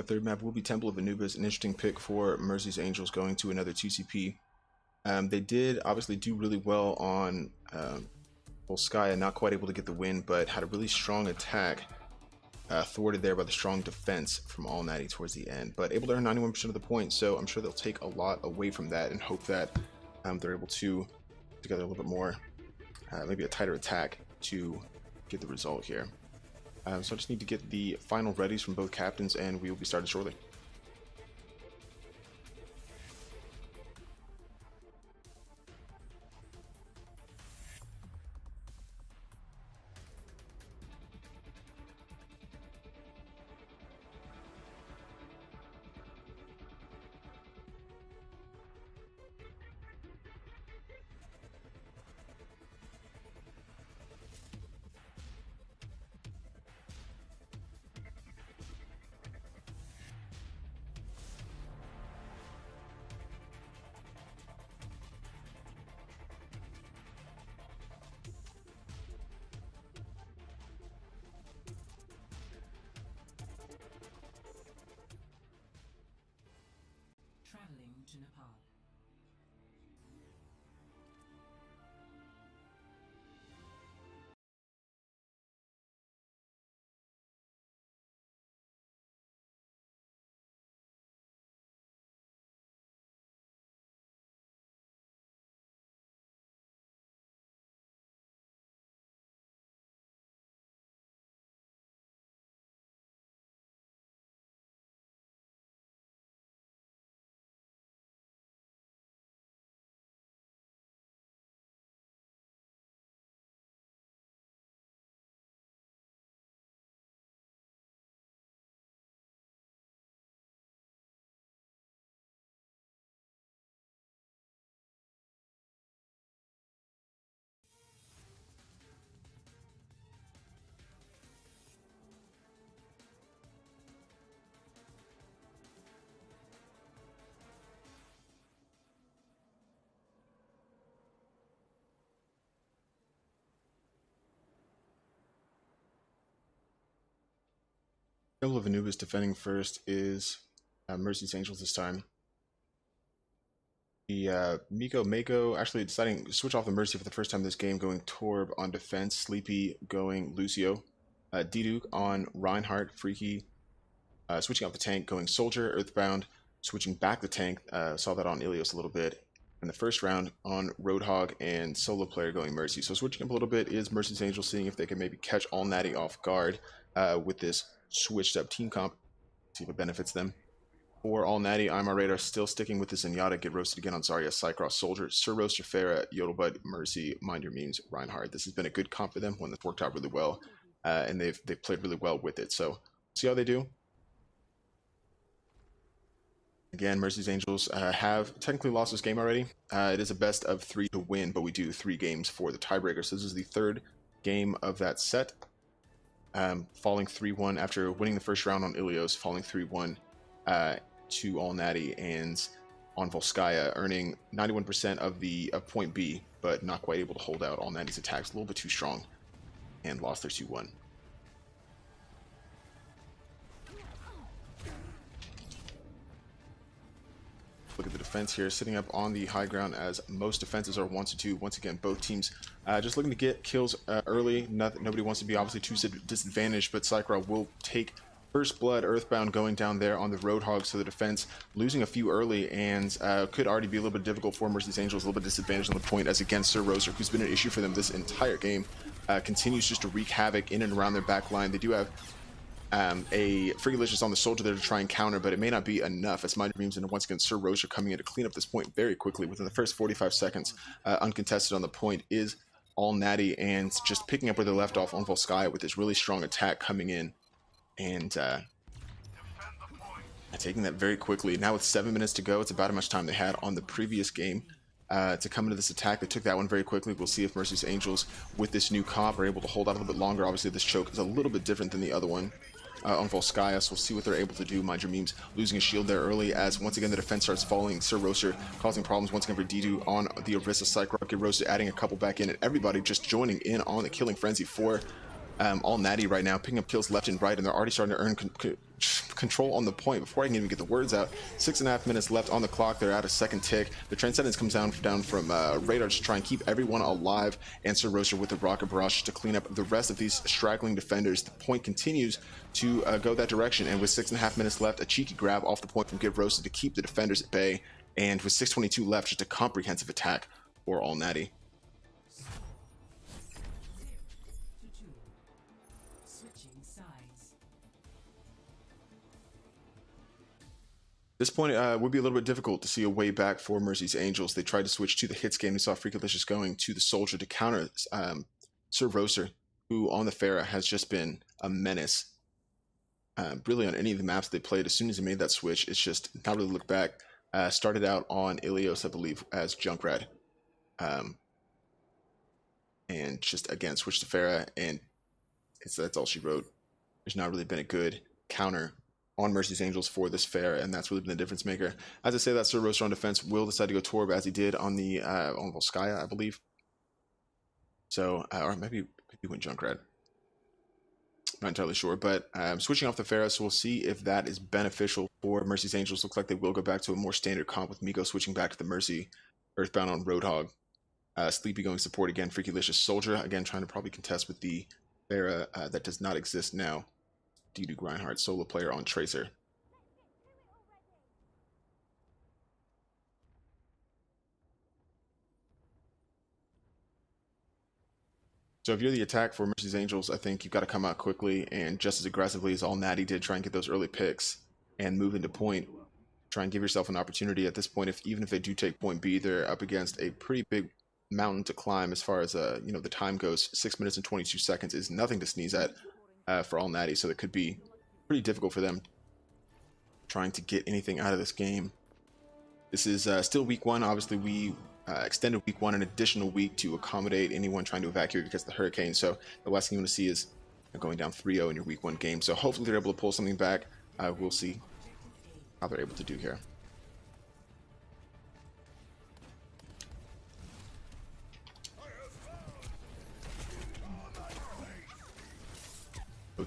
The third map will be Temple of Anubis, an interesting pick for Mercy's Angels going to another 2CP. They did obviously do really well on Volskaya, not quite able to get the win, but had a really strong attack, thwarted there by the strong defense from All Natty towards the end, but able to earn 91% of the points, so I'm sure they'll take a lot away from that and hope that they're able to put together a little bit more, maybe a tighter attack to get the result here. So I just need to get the final readies from both captains and we will be started shortly. Traveling to Nepal. Temple of Anubis defending first is Mercy's Angels this time. The Mako actually deciding to switch off the Mercy for the first time this game, going Torb on defense, Sleepy going Lucio, Diduke on Reinhardt, Freaky, switching off the tank, going Soldier, Earthbound, switching back the tank, saw that on Ilios a little bit. In the first round on Roadhog and Solo Player going Mercy. So switching up a little bit is Mercy's Angels, seeing if they can maybe catch All Natty off guard with this switched up team comp, see if it benefits them. For All Natty, I'm our radar, still sticking with the Zenyatta, get roasted again on Zarya, Cycross, Soldier, Sir Roaster, Pharah, Yodelbud, Mercy, Mind Your Memes, Reinhardt. This has been a good comp for them, one that's worked out really well, and they've played really well with it. So see how they do. Again, Mercy's Angels have technically lost this game already. It is a best of 3 to win, but we do 3 games for the tiebreaker. So this is the 3rd game of that set. Falling 3-1 after winning the first round on Ilios, falling 3-1 to All Natty, and on Volskaya, earning 91% of point B, but not quite able to hold out. All Natty's attacks a little bit too strong, and lost their 2-1. Look at the defense here, sitting up on the high ground as most defenses are wont to do. Once again, both teams just looking to get kills early. Nobody wants to be obviously too disadvantaged, but Cycra will take first blood. Earthbound going down there on the Roadhog, so the defense losing a few early, and could already be a little bit difficult for Mercy's Angels, a little bit disadvantaged on the point, as against Sir Roser, who's been an issue for them this entire game, continues just to wreak havoc in and around their back line. They do have a Freakalicious on the Soldier there to try and counter, but it may not be enough, as Mind Dreams and once again Sir Roser coming in to clean up this point very quickly within the first 45 seconds. Uncontested on the point is All Natty, and just picking up where they left off on Volskaya with this really strong attack coming in and taking that very quickly. Now with 7 minutes to go, it's about how much time they had on the previous game to come into this attack. They took that one very quickly. We'll see if Mercy's Angels with this new comp are able to hold out a little bit longer. Obviously this choke is a little bit different than the other one on Volskaya, so we'll see what they're able to do. Mind Your Memes losing a shield there early, as once again the defense starts falling. Sir Roaster causing problems once again for Didu on the Orisa. Cycrock, get roasted, adding a couple back in, and everybody just joining in on the killing frenzy for all natty right now, picking up kills left and right, and they're already starting to earn control on the point. Before I can even get the words out, 6.5 minutes left on the clock. They're at a second tick. The Transcendence comes down from Radar to try and keep everyone alive, and Sir Roaster with the Rocket Barrage to clean up the rest of these straggling defenders. The point continues to go that direction, and with 6.5 minutes left, a cheeky grab off the point from Give Roasted to keep the defenders at bay, and with 6:22 left, just a comprehensive attack for all natty. This point would be a little bit difficult to see a way back for Mercy's Angels. They tried to switch to the hits game. We saw Freakalicious going to the Soldier to counter Sir Roaster, who on the Pharah has just been a menace. Really on any of the maps they played, as soon as he made that switch, it's just not really looked back. Started out on Ilios, I believe, as Junkrat. And just, again, switched to Pharah, and that's all she wrote. There's not really been a good counter on Mercy's Angels for this Pharah, and that's really been the difference maker. As I say, that Sir Roaster on defense will decide to go Torb, as he did on the on Volskaya, I believe. So, or maybe went Junkrat. Not entirely sure, but switching off the Pharah, so we'll see if that is beneficial for Mercy's Angels. Looks like they will go back to a more standard comp with Miko switching back to the Mercy, Earthbound on Roadhog. Sleepy going support again, Freakylicious Soldier, again trying to probably contest with the Pharah that does not exist now. D2 Grindheart, solo player on Tracer. So if you're the attack for Mercy's Angels, I think you've got to come out quickly and just as aggressively as all natty did, try and get those early picks and move into point. Try and give yourself an opportunity at this point. Even if they do take point B, they're up against a pretty big mountain to climb as far as the time goes. 6 minutes and 22 seconds is nothing to sneeze at for all natty, so it could be pretty difficult for them trying to get anything out of this game. This is still week one. Obviously, we extended week one an additional week to accommodate anyone trying to evacuate because of the hurricane. So the last thing you want to see is going down 3-0 in your week one game. So hopefully they're able to pull something back. We'll see how they're able to do here.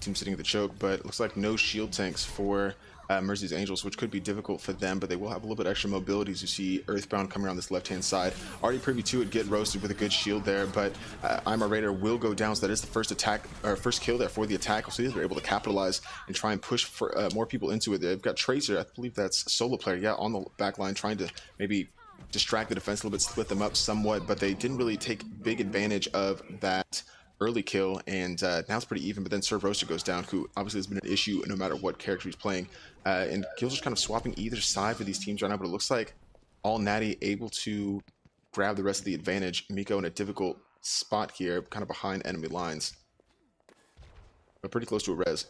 Team sitting at the choke, but it looks like no shield tanks for Mercy's Angels, which could be difficult for them, but they will have a little bit extra mobility as you see Earthbound coming around this left-hand side. Already privy to it, get roasted with a good shield there, but I'm a Raider will go down, so that is the first attack, or first kill there for the attack. So they're able to capitalize and try and push for more people into it. They've got Tracer, I believe that's solo player, yeah, on the back line, trying to maybe distract the defense a little bit, split them up somewhat, but they didn't really take big advantage of that early kill, and now it's pretty even. But then Sir Roaster goes down, who obviously has been an issue no matter what character he's playing, and kills just kind of swapping either side for these teams right now. But it looks like all natty able to grab the rest of the advantage. Miko in a difficult spot here, kind of behind enemy lines, but pretty close to a res.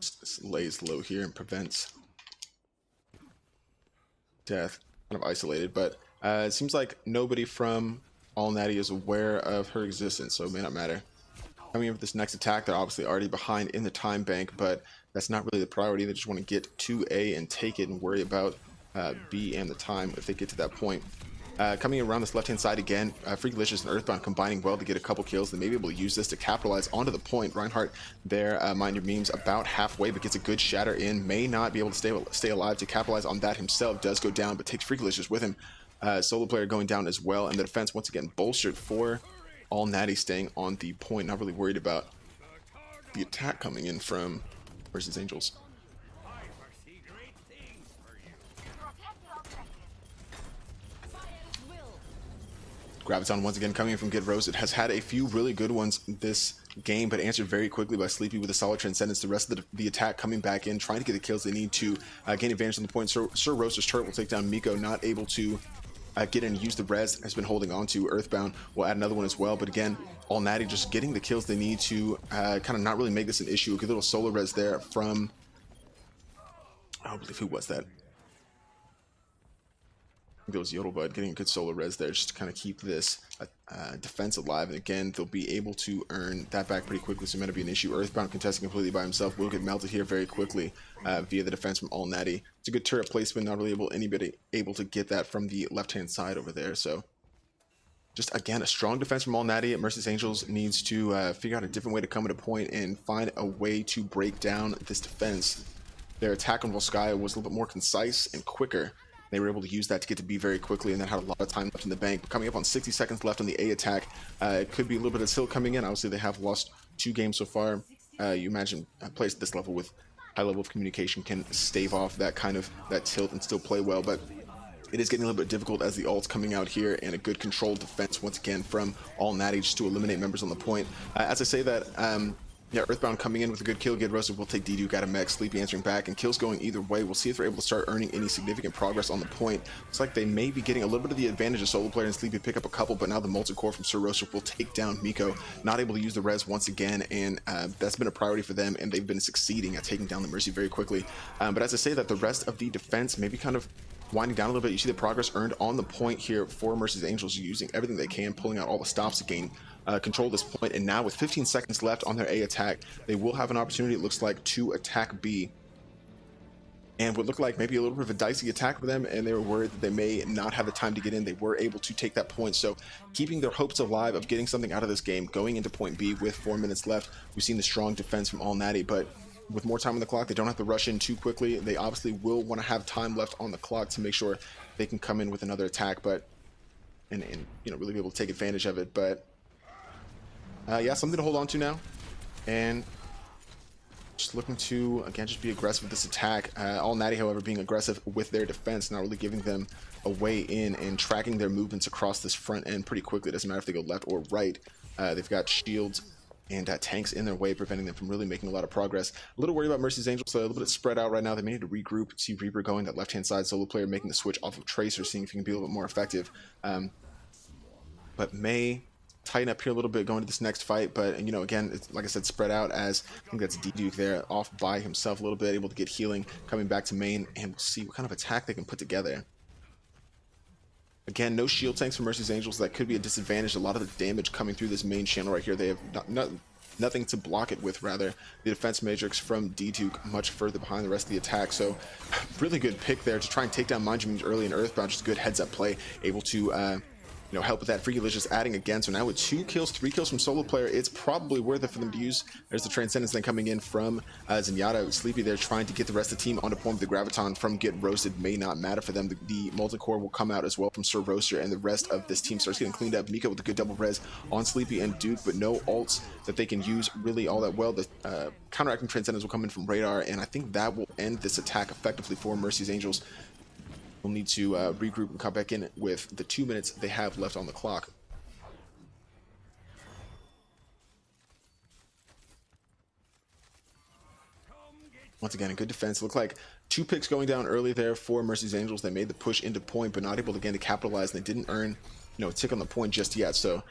Just lays low here and prevents death, kind of isolated. But it seems like nobody from all natty is aware of her existence, so it may not matter. Coming in with this next attack, they're obviously already behind in the time bank, but that's not really the priority. They just want to get to A and take it and worry about B and the time if they get to that point. Coming around this left-hand side again, Freakalicious and Earthbound combining well to get a couple kills. They may be able to use this to capitalize onto the point. Reinhardt there, mind your memes, about halfway, but gets a good shatter in. May not be able to stay alive to capitalize on that himself. Does go down, but takes Freakalicious with him. Solo player going down as well, and the defense once again bolstered for all natty staying on the point. Not really worried about the attack coming in from Mercy's Angels. Graviton once again coming in from Get Rose. It has had a few really good ones this game, but answered very quickly by Sleepy with a solid Transcendence. The rest of the attack coming back in, trying to get the kills they need to gain advantage on the point. Sir Roaster's turret will take down Miko, not able to get in and use the res, has been holding on to. Earthbound will add another one as well, but again, all natty just getting the kills they need to kind of not really make this an issue. A good little solo res there from, I believe, who was that? I think it was Yodelbud getting a good solo res there just to kind of keep this defense alive. And again, they'll be able to earn that back pretty quickly, so it might not be an issue. Earthbound contesting completely by himself will get melted here very quickly via the defense from all natty. It's a good turret placement, not really anybody able to get that from the left-hand side over there. So just again a strong defense from All Natty. Mercy's Angels needs to figure out a different way to come into point and find a way to break down this defense. Their attack on Volskaya was a little bit more concise and quicker. They were able to use that to get to B very quickly and then had a lot of time left in the bank. But coming up on 60 seconds left on the A attack, it could be a little bit of tilt coming in. Obviously, they have lost 2 games so far. You imagine players at this level with high level of communication can stave off that kind of tilt and still play well. But it is getting a little bit difficult as the ult's coming out here, and a good controlled defense once again from All Natty just to eliminate members on the point. As I say that, yeah, Earthbound coming in with a good kill. Get roasted. We'll take Duke out of mech. Sleepy answering back, and kills going either way. We'll see if they're able to start earning any significant progress on the point. Looks like they may be getting a little bit of the advantage of solo player, and Sleepy pick up a couple, but now the Molten Core from Sir Roaster will take down Miko. Not able to use the res once again, and that's been a priority for them, and they've been succeeding at taking down the Mercy very quickly. But as I say that, the rest of the defense maybe kind of winding down a little bit. You see the progress earned on the point here for Mercy's Angels, using everything they can, pulling out all the stops to gain control this point. And now with 15 seconds left on their A attack, they will have an opportunity, it looks like, to attack B. And would look like maybe a little bit of a dicey attack for them, and they were worried that they may not have the time to get in. They were able to take that point, so keeping their hopes alive of getting something out of this game, going into point B with 4 minutes left. We've seen the strong defense from All Natty, but with more time on the clock, they don't have to rush in too quickly. They obviously will want to have time left on the clock to make sure they can come in with another attack, but and you know, really be able to take advantage of it. But yeah, something to hold on to now, and just looking to again just be aggressive with this attack. All Natty, however, being aggressive with their defense, not really giving them a way in and tracking their movements across this front end pretty quickly. It doesn't matter if they go left or right. They've got shields and tanks in their way, preventing them from really making a lot of progress. A little worried about Mercy's Angels, so a little bit spread out right now. They may need to regroup. See Reaper going that left-hand side, solo player making the switch off of Tracer, seeing if he can be a little bit more effective. But may tighten up here a little bit going to this next fight. But, you know, again, it's, like I said, spread out, as I think that's Duke there, off by himself a little bit, able to get healing, coming back to main, and we'll see what kind of attack they can put together. Again, no shield tanks for Mercy's Angels. That could be a disadvantage. A lot of the damage coming through this main channel right here. They have nothing to block it with, rather. The defense matrix from D-Duke much further behind the rest of the attack. So really good pick there to try and take down Mind Dreams early in Earthbound. Just a good heads-up play. Able to you know, help with that. Freaky Delicious adding again. So now with 2 kills, 3 kills from solo player, it's probably worth it for them to use. There's the Transcendence then coming in from Zenyatta. Sleepy there trying to get the rest of the team onto point with the Graviton from Get Roasted. May not matter for them. The Molten Core will come out as well from Sir Roaster, and the rest of this team starts getting cleaned up. Miko with a good double res on Sleepy and Duke, but no ults that they can use really all that well. The counteracting Transcendence will come in from Radar, and I think that will end this attack effectively for Mercy's Angels. We'll need to regroup and come back in with the 2 minutes they have left on the clock. Once again, a good defense. Look like 2 picks going down early there for Mercy's Angels. They made the push into point, but not able again to capitalize. And they didn't earn, you know, a tick on the point just yet. So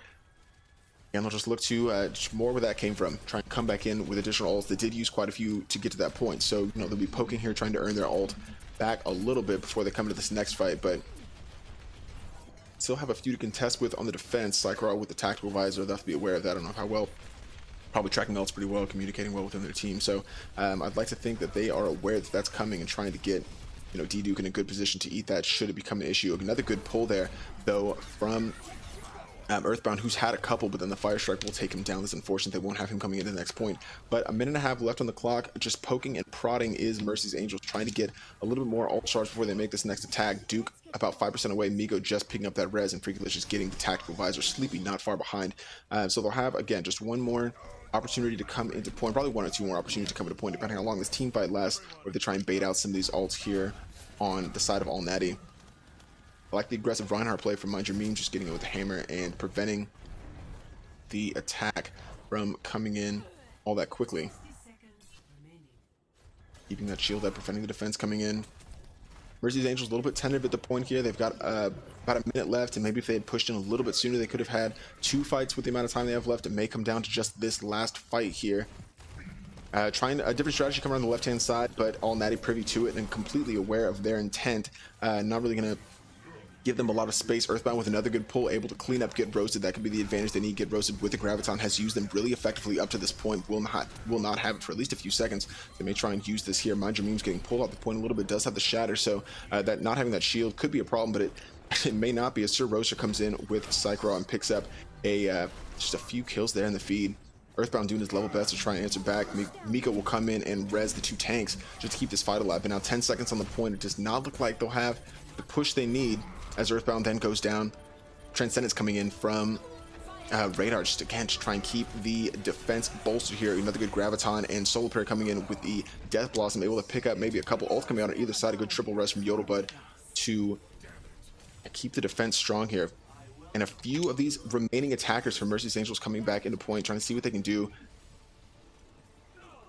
again, they'll just look to more where that came from. Try and come back in with additional ults. They did use quite a few to get to that point. So, you know, they'll be poking here, trying to earn their ult back a little bit before they come into this next fight, but still have a few to contest with on the defense. Psychro with the tactical visor, they'll have to be aware of that. I don't know how well. Probably tracking ults pretty well, communicating well within their team. So I'd like to think that they are aware that that's coming and trying to get, you know, D-Duke in a good position to eat that should it become an issue. Another good pull there, though, from Earthbound, who's had a couple, but then the Fire Strike will take him down. It's unfortunate they won't have him coming into the next point. But 1.5 minutes left on the clock. Just poking and prodding is Mercy's Angels, trying to get a little bit more ult charge before they make this next attack. Duke about 5% away. Miko just picking up that res, and Freaky Delicious getting the tactical visor. Sleepy not far behind. So they'll have, again, just one more opportunity to come into point. Probably 1 or 2 more opportunities to come into point, depending on how long this team fight lasts, or if they try and bait out some of these ults here on the side of All Natty. I like the aggressive Reinhardt play from Mind Your Meme, just getting it with the hammer and preventing the attack from coming in all that quickly. Keeping that shield up, preventing the defense coming in. Mercy's Angels a little bit tentative at the point here. They've got about 1 minute left, and maybe if they had pushed in a little bit sooner, they could have had 2 fights with the amount of time they have left. It may come down to just this last fight here. Trying a different strategy coming on the left-hand side, but All Natty privy to it and completely aware of their intent. Not really going to give them a lot of space. Earthbound with another good pull, able to clean up Get Roasted. That could be the advantage they need. Get Roasted with the Graviton has used them really effectively up to this point. Will not have it for at least a few seconds. They may try and use this here. Mind Your Meme's getting pulled off the point a little bit. Does have the shatter, so that not having that shield could be a problem, but it It may not be, as Sir Rocha comes in with Psychro and picks up a just a few kills there in the feed. Earthbound doing his level best to try and answer back. Mika will come in and res the 2 tanks just to keep this fight alive. But now 10 seconds on the point. It does not look like they'll have the push they need as Earthbound then goes down. Transcendence coming in from Radar just again to try and keep the defense bolstered here. Another good Graviton and Solar Prayer coming in with the Death Blossom, able to pick up maybe a couple ults coming out on either side. A good triple rest from Yodelbud to keep the defense strong here. And a few of these remaining attackers from Mercy's Angels coming back into point, trying to see what they can do.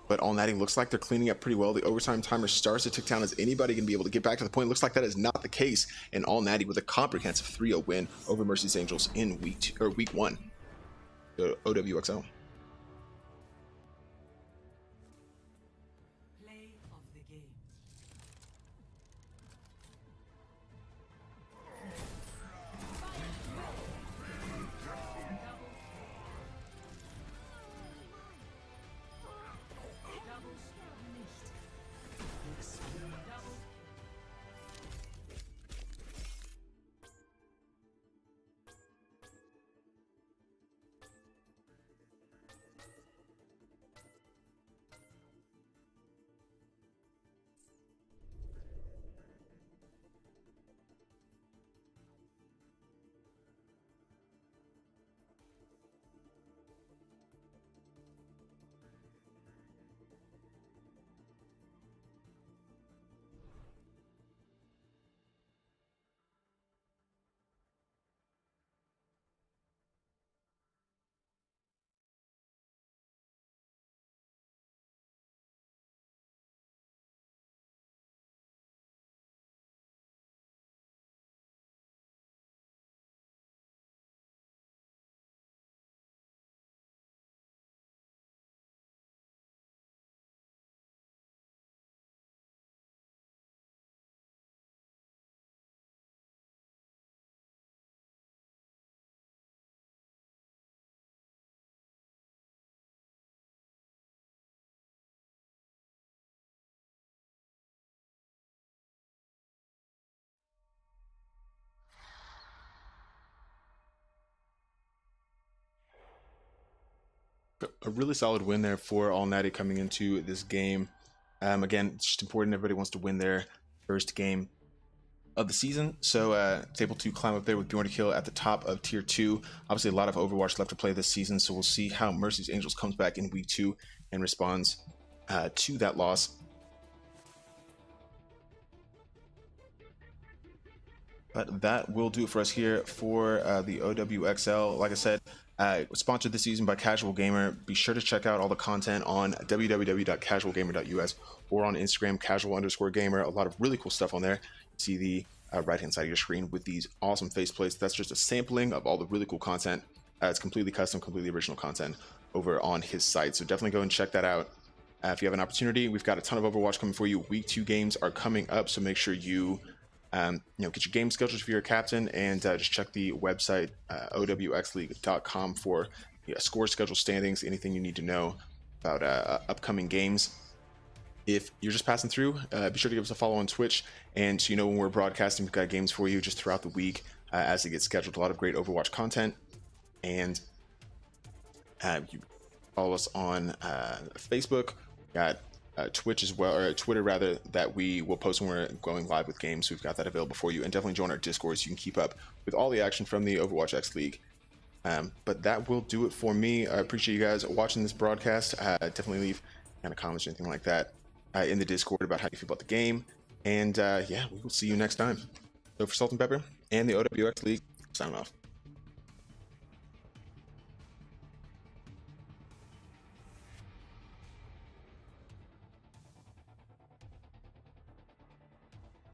But All Natty looks like they're cleaning up pretty well. The overtime timer starts to tick down. Is anybody going to be able to get back to the point? Looks like that is not the case. And All Natty with a comprehensive 3-0 win over Mercy's Angels in week 1. The OWXL. Play of the game. A really solid win there for All Natty coming into this game. Again, it's just important. Everybody wants to win their first game of the season, so it's able to climb up there with Bjorn to Kill at the top of tier 2. Obviously, a lot of Overwatch left to play this season, so we'll see how Mercy's Angels comes back in week 2 and responds to that loss. But that will do it for us here for the OWXL. Like I said, sponsored this season by Casual Gamer. Be sure to check out all the content on www.casualgamer.us or on Instagram, casual_gamer. A lot of really cool stuff on there. You see the right-hand side of your screen with these awesome faceplates. That's just a sampling of all the really cool content. It's completely custom, completely original content over on his site. So definitely go and check that out. If you have an opportunity, we've got a ton of Overwatch coming for you. Week 2 games are coming up, so make sure you get your game scheduled if you're a captain, and just check the website OWXleague.com for score, schedule, standings, anything you need to know about upcoming games. If you're just passing through, be sure to give us a follow on Twitch, and so you know when we're broadcasting, we've got games for you just throughout the week as it gets scheduled. A lot of great Overwatch content, and you follow us on Facebook. Got Twitch as well, or Twitter rather, that we will post when we're going live with games. So we've got that available for you, and definitely join our Discord so you can keep up with all the action from the Overwatch X League. But that will do it for me. I appreciate you guys watching this broadcast. Definitely leave kind of comments or anything like that in the Discord about how you feel about the game. And yeah, we will see you next time. So for Salt and Pepper and the OWX League, signing off.